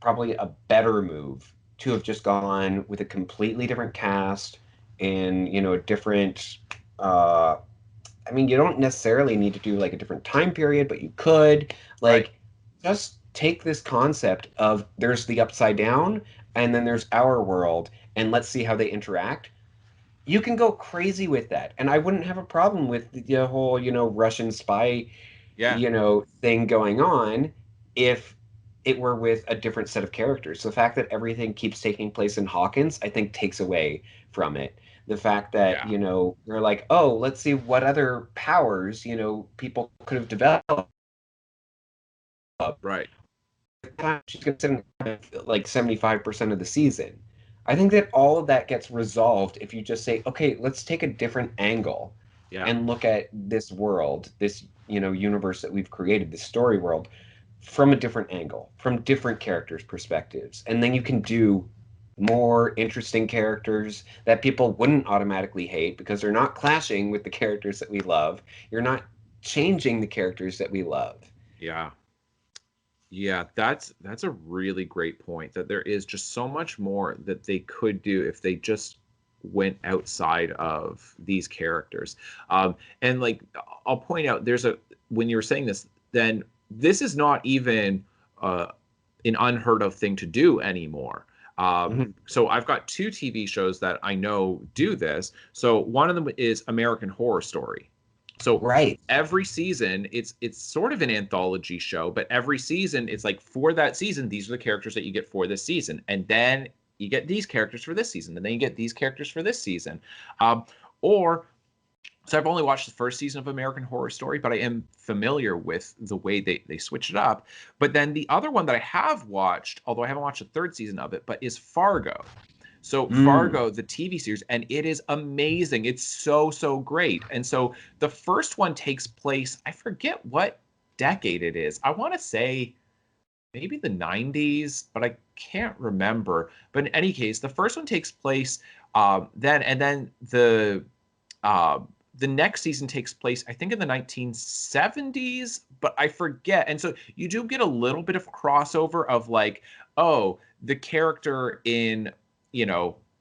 probably a better move to have just gone with a completely different cast and a different. Uh, I mean, you don't necessarily need to do like a different time period, but you could Right. like just take this concept of there's the upside down and then there's our world, and let's see how they interact. You can go crazy with that, and I wouldn't have a problem with the whole Russian spy Yeah. thing going on if it were with a different set of characters. The fact that everything keeps taking place in Hawkins, I think, takes away from it. The fact that, Yeah. they're like, oh, let's see what other powers, people could have developed. Right. She's going to sit like 75% of the season. I think that all of that gets resolved if you just say, okay, let's take a different angle Yeah. and look at this world, this universe that we've created, the story world, from a different angle, from different characters' perspectives. And then you can do more interesting characters that people wouldn't automatically hate because they're not clashing with the characters that we love. You're not changing the characters that we love. Yeah. Yeah, that's a really great point, that there is just so much more that they could do if they just went outside of these characters. And like, I'll point out, there's a when you were saying this, then this is not even uh, an unheard of thing to do anymore. Mhm. So I've got two TV shows that I know do this. So one of them is American Horror Story. So Right. every season, it's sort of an anthology show, but every season it's like, for that season, these are the characters that you get for this season, and then you get these characters for this season, and then you get these characters for this season. Or so I've only watched the first season of American Horror Story, but I am familiar with the way they switch it up. But then the other one that I have watched, although I haven't watched the third season of it, but is Fargo. So Mm. Fargo, the TV series, and it is amazing. It's so, so great. And so the first one takes place, I forget what decade it is. I want to say maybe the 90s, but I can't remember. But in any case, the first one takes place then, and then uh, the next season takes place, I think, in the 1970s, but I forget. And so you do get a little bit of crossover of like, oh, the character in,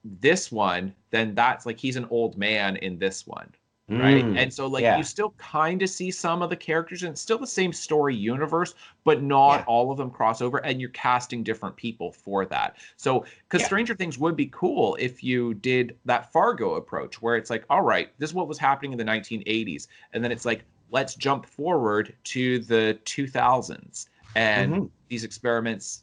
this one, then that's like he's an old man in this one. Right. Mm. And so, like, you Yeah. still kind of see some of the characters, and it's still the same story universe, but not Yeah. all of them cross over, and you're casting different people for that. So, because Yeah. Stranger Things would be cool if you did that Fargo approach, where it's like, all right, this is what was happening in the 1980s. And then it's like, let's jump forward to the 2000s. And Hmm. these experiments,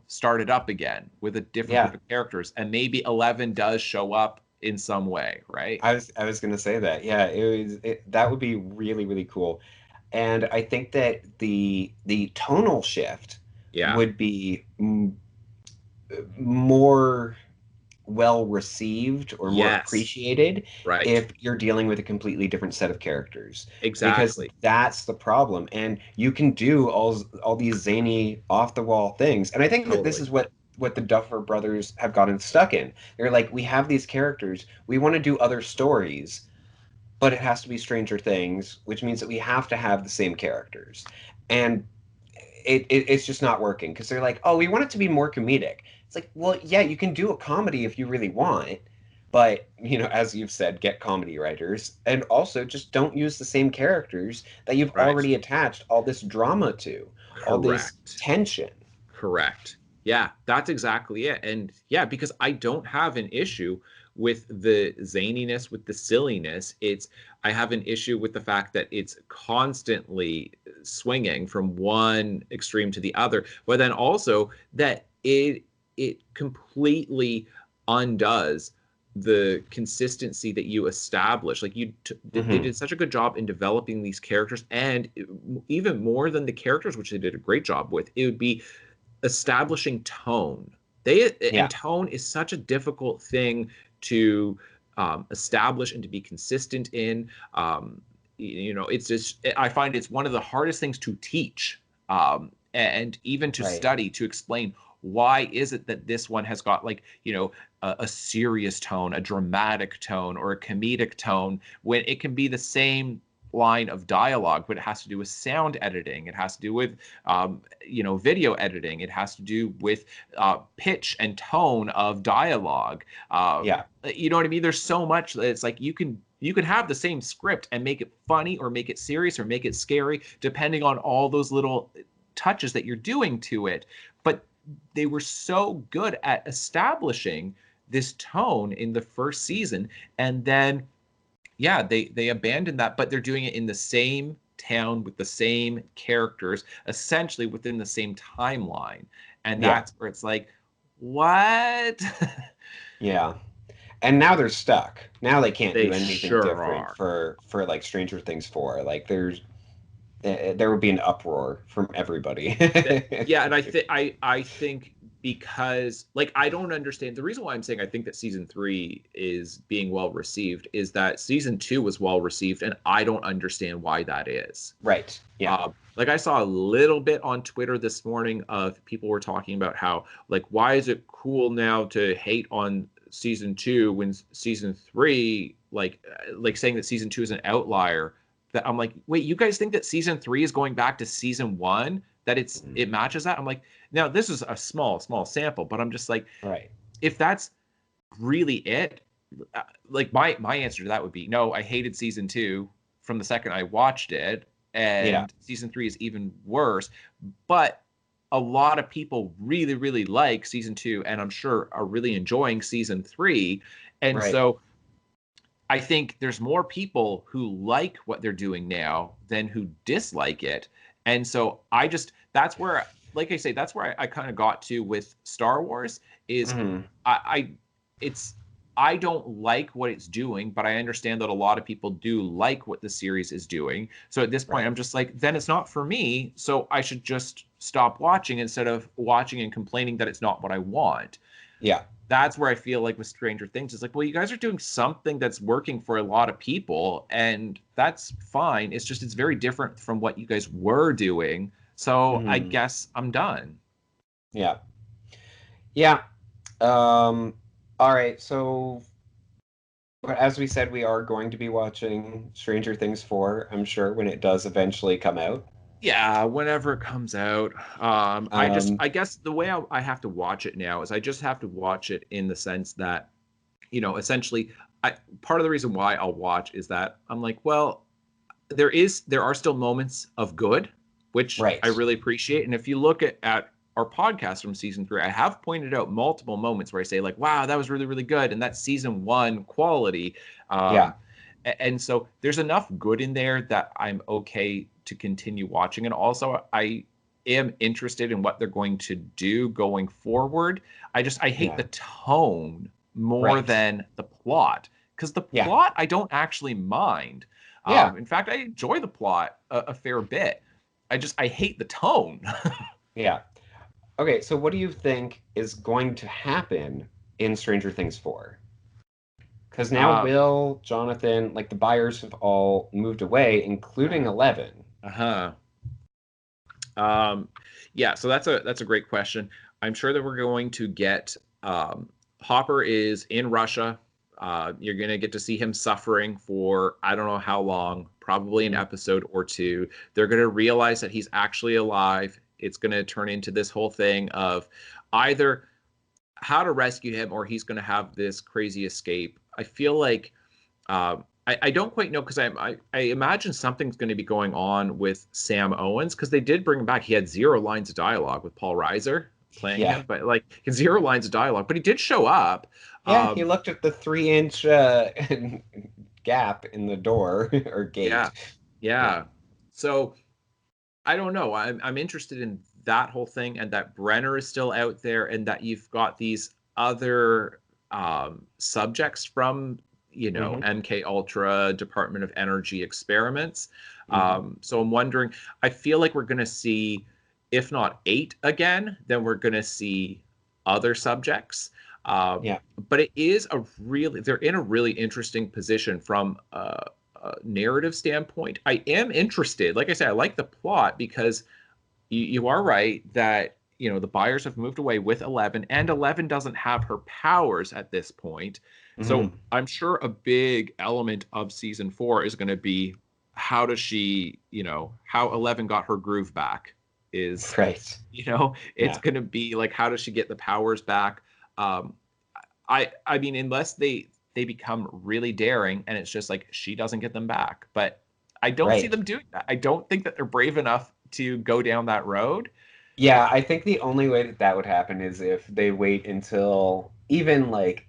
started up again with a different group Yeah. of characters. And maybe 11 does show up in some way, right? I was gonna say that. Yeah, that would be really, really cool. And I think that the tonal shift Yeah. would be more well received or more Yes. appreciated Right. if you're dealing with a completely different set of characters, because Exactly. that's the problem. And you can do all these zany off the wall things. And I think that this Totally. is what the Duffer brothers have gotten stuck in. They're like, we have these characters, we want to do other stories, but it has to be Stranger Things, which means that we have to have the same characters. And it's just not working because they're like, oh, we want it to be more comedic. It's like, well, yeah, you can do a comedy if you really want, but as you've said, get comedy writers, and also just don't use the same characters that you've Right. already attached all this drama to, all this Correct. tension. Correct. Yeah, that's exactly it. And yeah, because I don't have an issue with the zaniness, with the silliness. I have an issue with the fact that it's constantly swinging from one extreme to the other, but then also that it completely undoes the consistency that you establish. Like, they Hmm. did such a good job in developing these characters, and even more than the characters, which they did a great job with, it would be establishing tone. And Yeah, tone is such a difficult thing to establish and to be consistent in. It's just, I find it's one of the hardest things to teach, and even to right. study, to explain why is it that this one has got, like, a serious tone, a dramatic tone, or a comedic tone, when it can be the same line of dialogue, but it has to do with sound editing. It has to do with video editing. It has to do with pitch and tone of dialogue. Yeah, You know what I mean? There's so much that it's like, you can have the same script and make it funny, or make it serious, or make it scary, depending on all those little touches that you're doing to it. But they were so good at establishing this tone in the first season, and then yeah, they abandoned that, but they're doing it in the same town with the same characters, essentially within the same timeline. And yeah, that's where it's like, what? yeah. And now they're stuck. Now they can't They do anything sure different are. for like Stranger Things 4. Like there would be an uproar from everybody. Yeah, and I think because like I don't understand the reason why I'm saying I think that season 3 is being well received is that season 2 was well received, and I don't understand why that is. Right. Yeah. Like I saw a little bit on Twitter this morning of people were talking about how like why is it cool now to hate on season 2 when season 3 like saying that season 2 is an outlier. That I'm like, wait, you guys think that season 3 is going back to season 1? That it matches that? I'm like, now this is a small sample, but I'm just like, Right. if that's really it, like my answer to that would be no. I hated season 2 from the second I watched it, Yeah. and season 3 is even worse. But a lot of people really like season 2, and I'm sure are really enjoying season 3. And Right. so I think there's more people who like what they're doing now than who dislike it. And so that's where, like I say, that's where I kind of got to with Star Wars is Hmm. I it's I don't like what it's doing, but I understand that a lot of people do like what the series is doing. So at this point, Right. I'm just like, then it's not for me. So I should just stop watching instead of watching and complaining that it's not what I want. Yeah. That's where I feel like with Stranger Things, it's like, well, you guys are doing something that's working for a lot of people, and that's fine. It's just it's very different from what you guys were doing. So I Hmm. guess I'm done. Yeah. Yeah. Um, all right. So, but as we said, we are going to be watching Stranger Things 4, I'm sure, when it does eventually come out. Yeah, whenever it comes out. Um, I guess the way I have to watch it now is I just have to watch it in the sense that, essentially, part of the reason why I'll watch is that I'm like, well, there are still moments of good, which I right. really appreciate. And if you look at our podcast from season 3, I have pointed out multiple moments where I say like, wow, that was really good, and that's season 1 quality. Yeah. Um, and so there's enough good in there that I'm okay to continue watching. And also, I am interested in what they're going to do going forward. I hate Yeah. the tone more Right. than the plot, because the Yeah. plot I don't actually mind. Yeah. In fact, I enjoy the plot a fair bit. I hate the tone. Yeah. Okay, so what do you think is going to happen in Stranger Things 4? Because now uh, Will, Jonathan, like the buyers have all moved away, including yeah. 11. Uh-huh. Um, yeah, so that's a great question. I'm sure that we're going to get Hopper is in Russia. You're going to get to see him suffering for I don't know how long, probably an Mhm. episode or two. They're going to realize that he's actually alive. It's going to turn into this whole thing of either how to rescue him or he's going to have this crazy escape. I feel like I don't quite know because I imagine something's going to be going on with Sam Owens because they did bring him back. He had 0 lines of dialogue with Paul Reiser playing Yeah. him, but like 0 lines of dialogue, but he did show up. Yeah, he Um, looked at the 3-inch gap in the door or yeah, gate. Yeah. yeah. So I don't know. I'm interested in that whole thing and that Brenner is still out there and that you've got these other subjects from Hmm. MK Ultra Department of Energy experiments. Hmm. So I'm wondering. I feel like we're going to see, if not 8 again, then we're going to see other subjects. Um, Yeah. but they're in a really interesting position from narrative standpoint. I am interested. Like I said, I like the plot because you are right that the buyers have moved away with 11, and 11 doesn't have her powers at this point. So Hmm. I'm sure a big element of season 4 is going to be how does she, how 11 got her groove back is, Right. it's Yeah. going to be like how does she get the powers back? Um, I mean, unless they become really daring and it's just like she doesn't get them back. But I don't see Right. them doing that. I don't think that they're brave enough to go down that road. Yeah, I think the only way that that would happen is if they wait until even like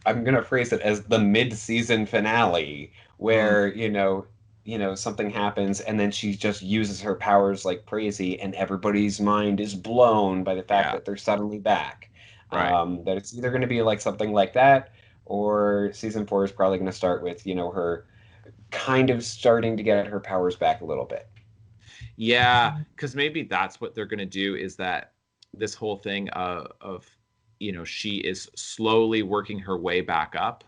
I'm gonna phrase it as the mid-season finale, Mm, where, something happens and then she just uses her powers like crazy, and everybody's mind is blown by the fact yeah, that they're suddenly back. right. That it's either gonna be like something like that, or season 4 is probably gonna start with, her kind of starting to get her powers back a little bit. Yeah, because maybe that's what they're gonna do is that this whole thing of she is slowly working her way back up.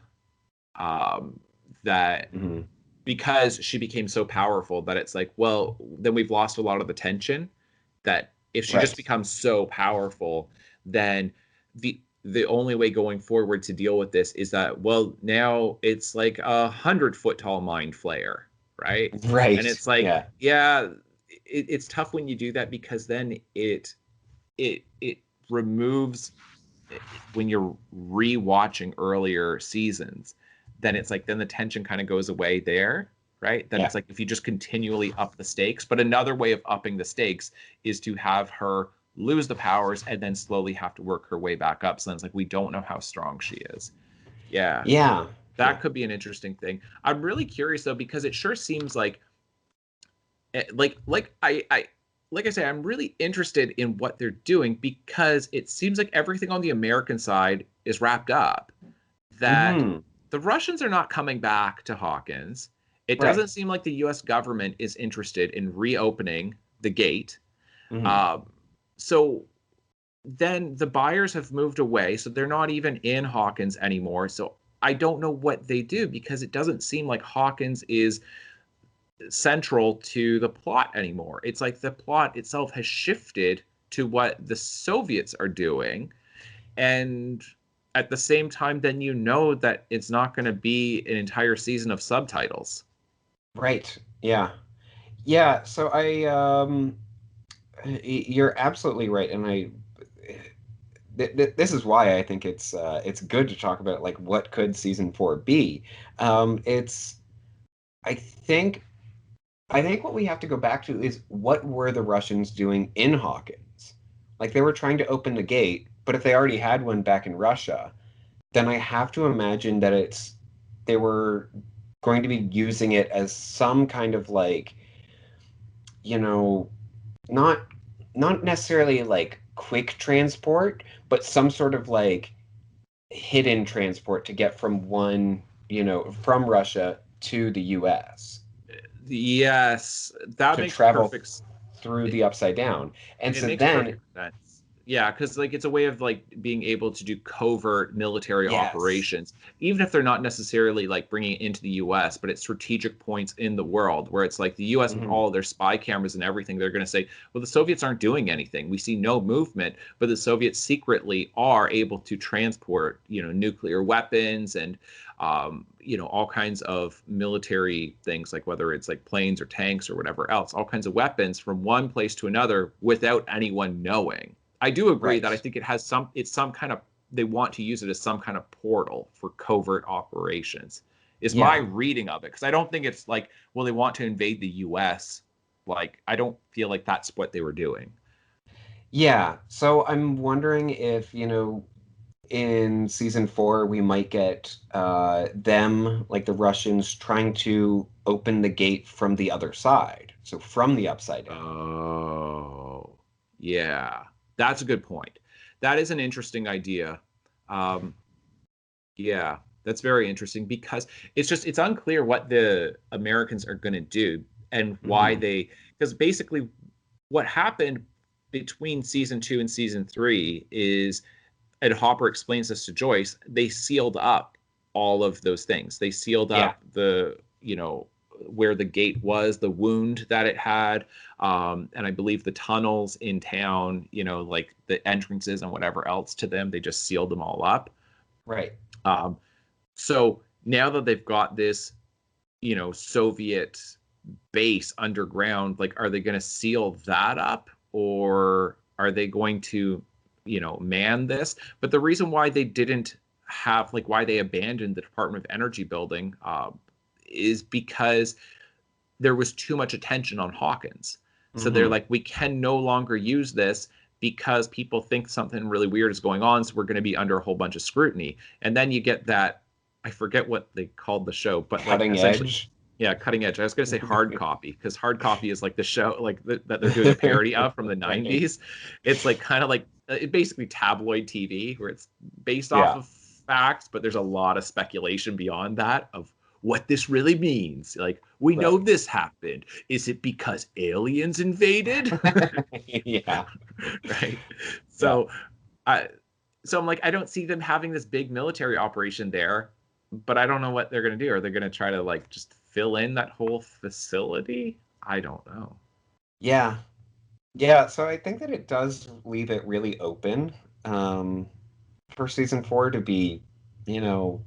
That Hmm. because she became so powerful that it's like, well, then we've lost a lot of the tension. That if she just Right. becomes so powerful, then the only way going forward to deal with this is that, well, now it's like 100-foot tall mind flayer, right? And Right. it's like, Yeah. yeah, it's tough when you do that, because then it removes, when you're rewatching earlier seasons, then it's like, then the tension kind of goes away there, right? Then Yeah. it's like, if you just continually up the stakes. But another way of upping the stakes is to have her lose the powers and then slowly have to work her way back up. So then it's like, we don't know how strong she is. Yeah, Yeah. Yeah. that could be an interesting thing. I'm really curious though, because it sure seems like, like I say, I'm really interested in what they're doing, because it seems like everything on the American side is wrapped up. That Hmm. the Russians are not coming back to Hawkins. It Right. doesn't seem like the U.S. government is interested in reopening the gate. Hmm. Um, so then the buyers have moved away, so they're not even in Hawkins anymore. So I don't know what they do, because it doesn't seem like Hawkins is central to the plot anymore. It's like the plot itself has shifted to what the Soviets are doing. And at the same time, then that it's not going to be an entire season of subtitles. Right. Yeah. Yeah. So you're absolutely right, and this is why I think it's good to talk about like what could season four be. It's I think I think what we have to go back to is what were the Russians doing in Hawkins? Like they were trying to open the gate, but if they already had one back in Russia, then I have to imagine that they were going to be using it as some kind of like, you know, not not necessarily like quick transport, but some sort of like hidden transport to get from from Russia to the US Yes, that to makes travel perfect. through It, the upside down. And it so makes then, perfect sense. Yeah, because like it's a way of like being able to do covert military yes. operations, even if they're not necessarily like bringing it into the U.S., but at strategic points in the world where it's like the U.S. with Hmm. all their spy cameras and everything, they're going to say, well, the Soviets aren't doing anything. We see no movement, but the Soviets secretly are able to transport, nuclear weapons and all kinds of military things, like whether it's like planes or tanks or whatever else, all kinds of weapons from one place to another without anyone knowing. I do agree that I Right. think it's some kind of, they want to use it as some kind of portal for covert operations, is my Yeah. reading of it. Because I don't think it's like, well, they want to invade the US. Like, I don't feel like that's what they were doing. Yeah. So I'm wondering if, in season four, we might get them, like the Russians, trying to open the gate from the other side. So from the upside down. Oh, yeah. That's a good point. That is an interesting idea. Um, yeah, that's very interesting, because it's unclear what the Americans are going to do and why Hmm. they, because basically what happened between season two and season three is, and Hopper explains this to Joyce, they sealed up all of those things. They sealed Yeah. up where the gate was, the wound that it had, and I believe the tunnels in town, like the entrances and whatever else to them, they just sealed them all up. Right. Um, so now that they've got this, Soviet base underground, like, are they going to seal that up, or are they going to, man this? But the reason why they didn't have, like, why they abandoned the Department of Energy building, is because there was too much attention on Hawkins. So they're Hmm. like, we can no longer use this because people think something really weird is going on. So we're going to be under a whole bunch of scrutiny. And then you get that, I forget what they called the show, but like Cutting essentially, edge. yeah, cutting edge. I was going to say hard copy, because hard copy is like the show like that they're doing a parody of from the Right. 90s. It's like kind of like basically tabloid TV, where it's based off Yeah. of facts, but there's a lot of speculation beyond that of what this really means. Like, we know Right. this happened. Is it because aliens invaded? Yeah. Right. Yeah. So I so I'm like, I don't see them having this big military operation there, but I don't know what they're gonna do. Are they gonna try to like just fill in that whole facility? I don't know. Yeah. Yeah, so I think that it does leave it really open um, for season four to be, you know,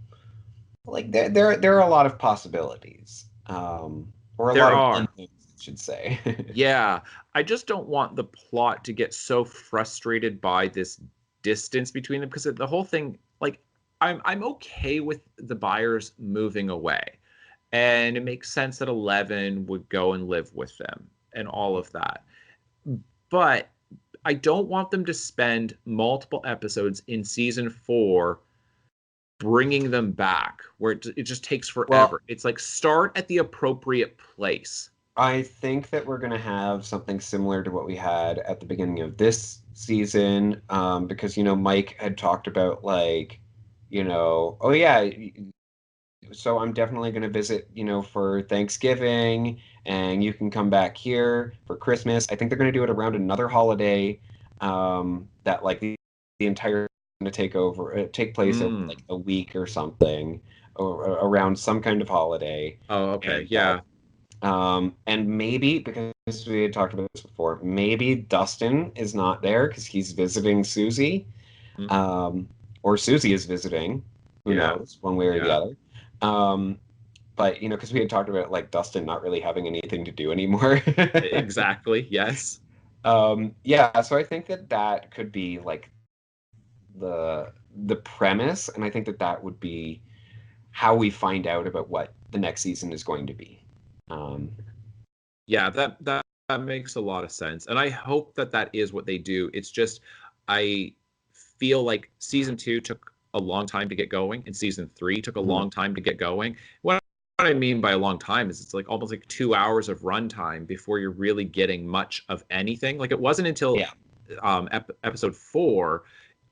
like there are a lot of possibilities, or a There lot of are. unknowns, I should say. Yeah, I just don't want the plot to get so frustrated by this distance between them because the whole thing, like, I'm okay with the buyers moving away, and it makes sense that 11 would go and live with them and all of that. But I don't want them to spend multiple episodes in season 4 bringing them back where it just takes Well, forever. It's like start at the appropriate place. I think that we're going to have something similar to what we had at the beginning of this season, because, Mike had talked about, like, oh, yeah, so I'm definitely going to visit, for Thanksgiving, and you can come back here for Christmas. I think they're going to do it around another holiday, that, like, the entire going to take place over Mm. like a week or something, or around some kind of holiday. Oh, okay. And Yeah. and maybe, because we had talked about this before, maybe Dustin is not there because he's visiting Susie, Mm. um, or Susie is visiting. Who Yeah. knows, one way or the Yeah. other. Um, but because we had talked about, like, Dustin not really having anything to do anymore. Exactly. Yes. Yeah, so I think that that could be like the premise, and I think that that would be how we find out about what the next season is going to be. Um, Yeah, that makes a lot of sense. And I hope that that is what they do. It's just I feel like season 2 took a long time to get going and season 3 took a mhm. long time to get going. What I mean by a long time is it's like almost like 2 hours of runtime before you're really getting much of anything. Like it wasn't until Yeah. episode 4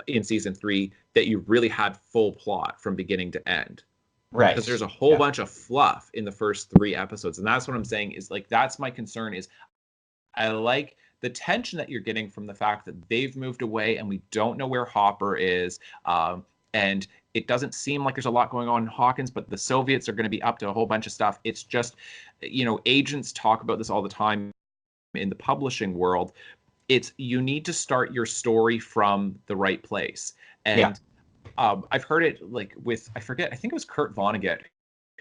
in season 3 that you really had full plot from beginning to end, because Right. there's a whole Yeah. bunch of fluff in the first 3 episodes. And that's what I'm saying is like that's my concern is I like the tension that you're getting from the fact that they've moved away and we don't know where Hopper is. And it doesn't seem like there's a lot going on in Hawkins, but the Soviets are going to be up to a whole bunch of stuff. It's just, agents talk about this all the time in the publishing world. It's you need to start your story from the right place. Yeah. And I've heard it like with I forget, I think it was Kurt Vonnegut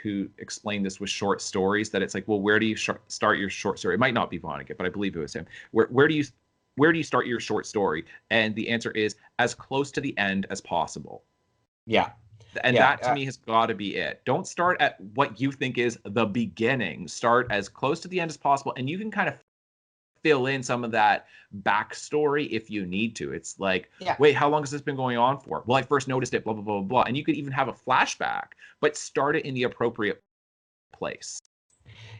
who explained this with short stories, that it's like, well, where do you start your short story? It might not be Vonnegut, but I believe it was him. Where do you start your short story? And the answer is as close to the end as possible. Yeah. And Yeah. that to me has got to be it. Don't start at what you think is the beginning. Start as close to the end as possible, and you can kind of fill in some of that backstory if you need to. It's like, Yeah. wait, how long has this been going on for? Well, I first noticed it, blah, blah, blah, blah. And you could even have a flashback, but start it in the appropriate place.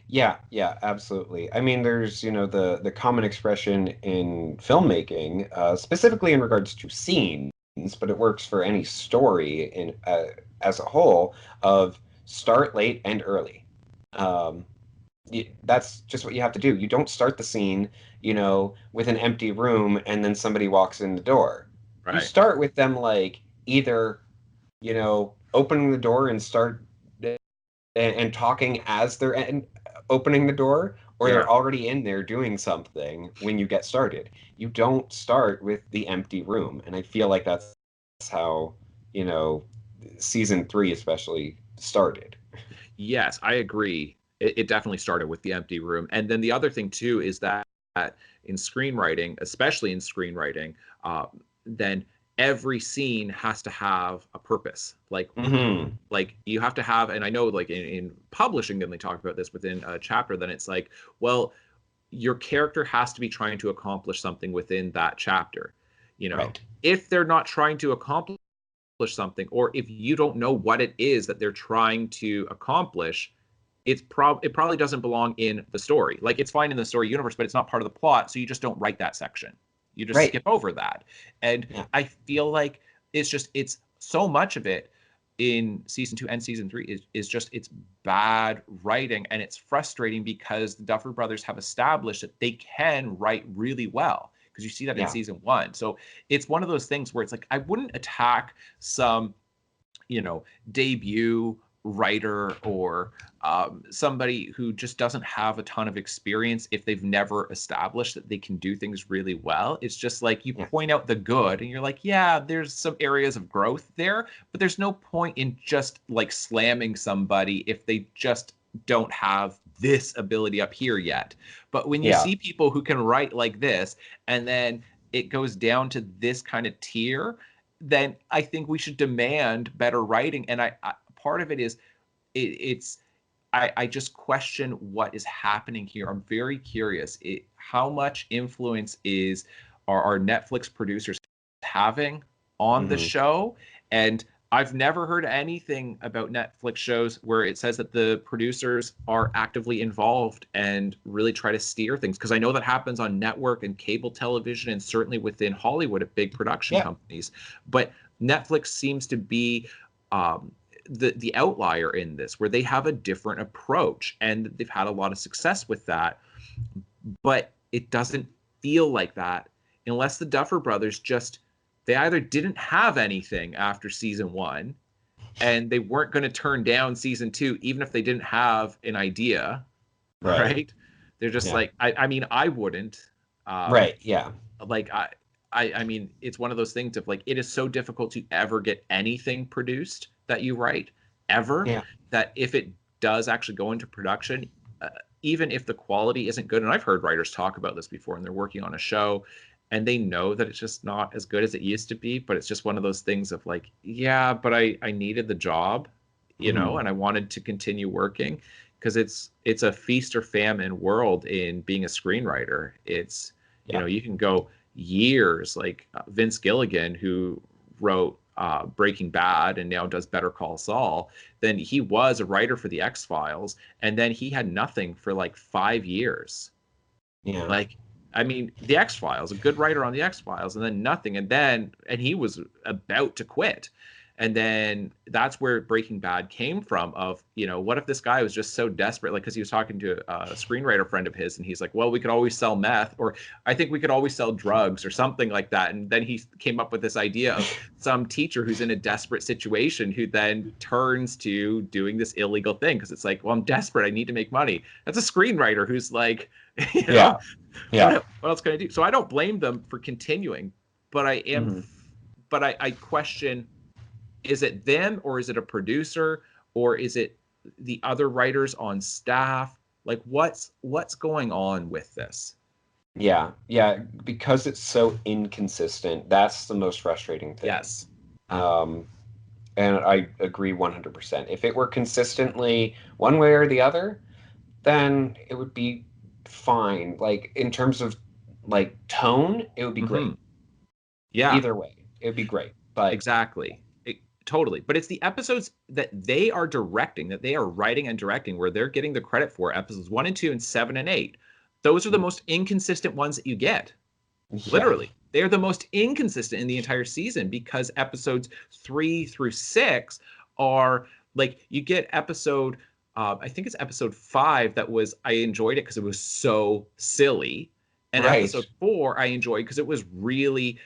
Yeah. Yeah. Absolutely. I mean, there's, the common expression in filmmaking, specifically in regards to scenes, but it works for any story as a whole, of start late and early. Um, that's just what you have to do. You don't start the scene, with an empty room and then somebody walks in the door. You Right. start with them, like, either, opening the door and start and talking as they're opening the door, or Yeah. they're already in there doing something when you get started. You don't start with the empty room. And I feel like that's how, you know, season three especially started. Yes, I agree. It definitely started with the empty room. And then the other thing too is that in screenwriting, especially in screenwriting, uh, then every scene has to have a purpose. Hmm. Like you have to have, and I know like in publishing, then they talk about this within a chapter. Then it's like, well, your character has to be trying to accomplish something within that chapter. Right. If they're not trying to accomplish something, or if you don't know what it is that they're trying to accomplish, it probably doesn't belong in the story. Like it's fine in the story universe, but it's not part of the plot, so you just don't write that section. You just Right. skip over that. And Yeah. I feel like it's so much of it. in season 2 and season 3 is just it's bad writing, and it's frustrating because the Duffer Brothers have established that they can write really well, because you see that in Yeah. season 1. So it's one of those things where it's like, I wouldn't attack some, debut writer or somebody who just doesn't have a ton of experience if they've never established that they can do things really well. It's just like you Yeah. point out the good and you're like, yeah, there's some areas of growth there, but there's no point in just like slamming somebody if they just don't have this ability up here yet. But when you Yeah. see people who can write like this, and then it goes down to this kind of tier, then I think we should demand better writing. And I part of it is it's I just question what is happening here. I'm very curious. How much influence are our Netflix producers having on the Hmm. show? And I've never heard anything about Netflix shows where it says that the producers are actively involved and really try to steer things. Because I know that happens on network and cable television, and certainly within Hollywood at big production Yeah. companies. But Netflix seems to be um, the outlier in this, where they have a different approach, and they've had a lot of success with that. But it doesn't feel like that unless the Duffer Brothers just, they either didn't have anything after season 1 and they weren't going to turn down season 2 even if they didn't have an idea, Right. right? They're just Yeah. like, I mean, I wouldn't. Um, Right. Yeah. like I mean, it's one of those things of like, it is so difficult to ever get anything produced that you write ever, Yeah. that if it does actually go into production, uh, even if the quality isn't good, and I've heard writers talk about this before, and they're working on a show and they know that it's just not as good as it used to be, but it's just one of those things of like, yeah, but I needed the job, Hmm. and I wanted to continue working, because it's a feast or famine world in being a screenwriter. It's, Yeah. you can go years, like Vince Gilligan, who wrote Breaking Bad and now does Better Call Saul. Then he was a writer for the X Files, and then he had nothing for like 5 years. Yeah. Like, I mean, the X Files, a good writer on the X Files, and then nothing, and he was about to quit. And then that's where Breaking Bad came from. Of, what if this guy was just so desperate, like, because he was talking to a screenwriter friend of his, and he's like, well, we could always sell meth, or I think we could always sell drugs, or something like that. And then he came up with this idea of some teacher who's in a desperate situation, who then turns to doing this illegal thing because it's like, well, I'm desperate, I need to make money. That's a screenwriter who's like, you know Yeah. Yeah. what else can I do? So I don't blame them for continuing, but Hmm. I question, is it them, or is it a producer, or is it the other writers on staff? Like, what's going on with this? Yeah. Yeah. Because it's so inconsistent, that's the most frustrating thing. Yes. Um, and I agree 100%. If it were consistently one way or the other, then it would be fine. Like in terms of like tone, it would be Hmm. great. Yeah, Either way, it would be great. But exactly. Totally. But it's the episodes that they are directing, that they are writing and directing, where they're getting the credit for, episodes 1 and 2 and 7 and 8. Those are the most inconsistent ones that you get. yeah, Literally, they're the most inconsistent in the entire season, because episodes 3 through 6 are like, you get episode, I think it's episode 5, that was, I enjoyed it because it was so silly. And right. episode 4 I enjoyed because it was really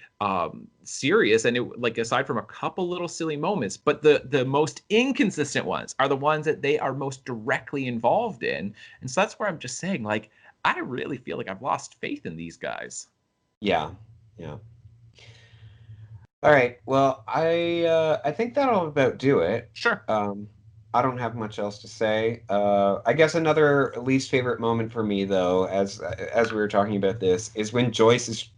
serious, and it, like, aside from a couple little silly moments, but the most inconsistent ones are the ones that they are most directly involved in. And so that's where I'm just saying, like, I really feel like I've lost faith in these guys. Yeah, yeah. All right. Well, I think that'll about do it. Sure. Um, I don't have much else to say. I guess another least favorite moment for me, though, as we were talking about this, is when Joyce is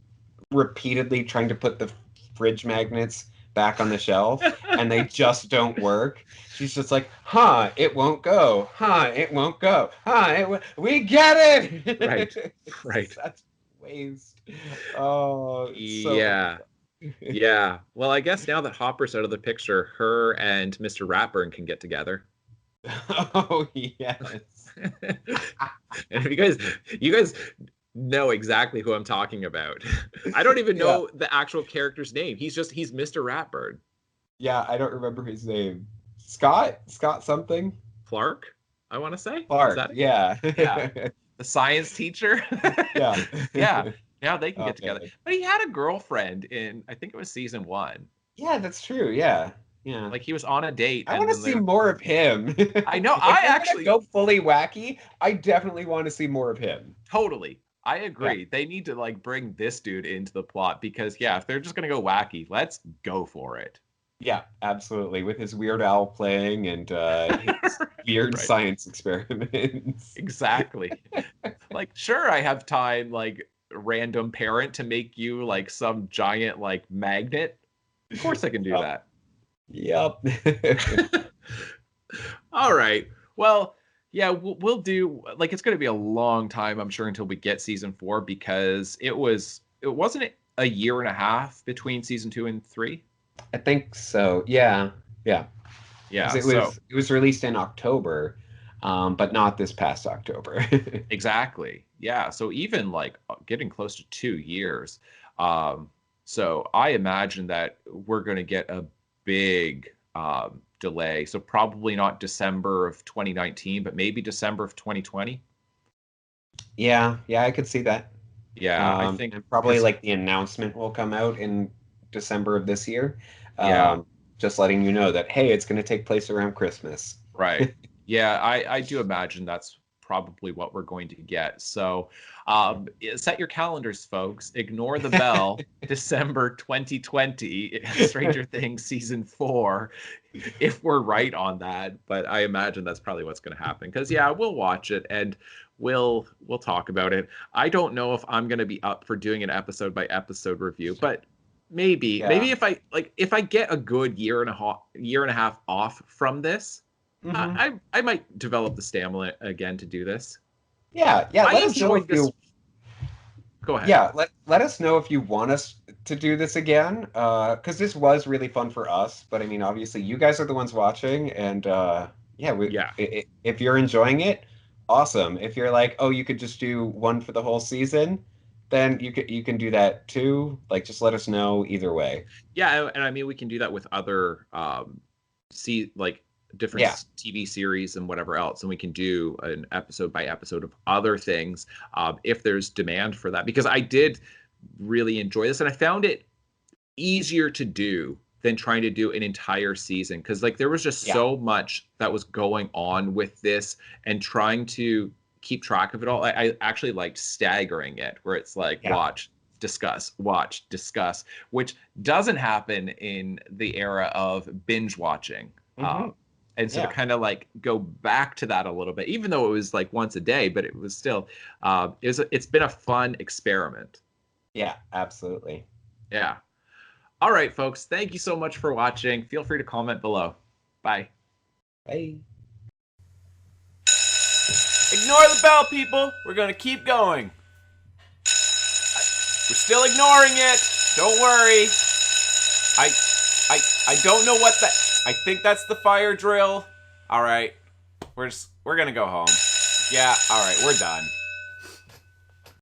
repeatedly trying to put the fridge magnets back on the shelf and they just don't work. She's just like, huh, it won't go. Huh, it won't go. We get Right. it. Right. Such waste. Oh, it's so Yeah. Yeah. Well, I guess now that Hopper's out of the picture, her and Mr. Ratburn can get together. oh yes. And if you guys know exactly who I'm talking about. I don't even Yeah. know the actual character's name. He's Mr. Ratburn. Yeah, I don't remember his name. Scott something. Clark, I want to say. Is Clark, that it? yeah. Yeah. The science teacher. Yeah. Yeah. Now they can Oh get together. man. But he had a girlfriend in, I think it was season one. Yeah, that's true. Yeah. Yeah. Like he was on a date I and want to then see they're, more of him. I know, If I they're gonna actually go fully wacky, I definitely want to see more of him. totally. I Yeah. agree. They need to like bring this dude into the plot because yeah, if they're just gonna go wacky, let's go for it. Yeah, absolutely. With his Weird Al playing and his weird Right. science experiments. Exactly. Like, sure, I have time, like random parent to make you like some giant like magnet. Of course I can do Yep. that. Yep. All right. Well, yeah, we'll do like it's going to be a long time, I'm sure, until we get season four because it wasn't a year and a half between season two and three. I think so. Yeah. Yeah. Because Yeah. So it was released in October, but not this past October. exactly. Yeah. So even like getting close to 2 years. Um, so I imagine that we're going to get a big delay. So probably not December of 2019, but maybe December of 2020. Yeah, yeah, I could see that. Yeah, I think And probably because like the announcement will come out in December of this year. yeah, Just letting you know that, hey, it's going to take place around Christmas. right. Yeah, I do imagine that's probably what we're going to get. So, set your calendars, folks. Ignore the bell. December 2020, Stranger Things season four, if we're right on that. But I imagine that's probably what's going to happen. Because yeah, we'll watch it and we'll talk about it. I don't know if I'm going to be up for doing an episode by episode review, but maybe Yeah. if I get a good year and a half off from this. Hmm. I might develop the stamina again to do this. Yeah, yeah. I Let us know enjoyed if this. you Go ahead. Yeah, let us know if you want us to do this again. Because this was really fun for us. But I mean, obviously, you guys are the ones watching, and yeah, Yeah. if you're enjoying it, awesome. If you're like, oh, you could just do one for the whole season, then you can do that too. Like, just let us know either way. Yeah, and I mean we can do that with other see like different Yeah, TV series and whatever else, and we can do an episode by episode of other things if there's demand for that. Because I did really enjoy this, and I found it easier to do than trying to do an entire season because like there was just yeah. so much that was going on with this and trying to keep track of it all. I actually liked staggering it where it's like Yeah. watch discuss, which doesn't happen in the era of binge watching. Hmm. And so to Yeah. kind of like go back to that a little bit, even though it was like once a day, but it was still it's been a fun experiment. Yeah, absolutely. Yeah. All right, folks. Thank you so much for watching. Feel free to comment below. Bye. Hey. Ignore the bell, people. We're gonna keep going. We're still ignoring it. Don't worry. I, I don't know what that. I think that's the fire drill. All right, we're gonna go home. Yeah. All right, we're done.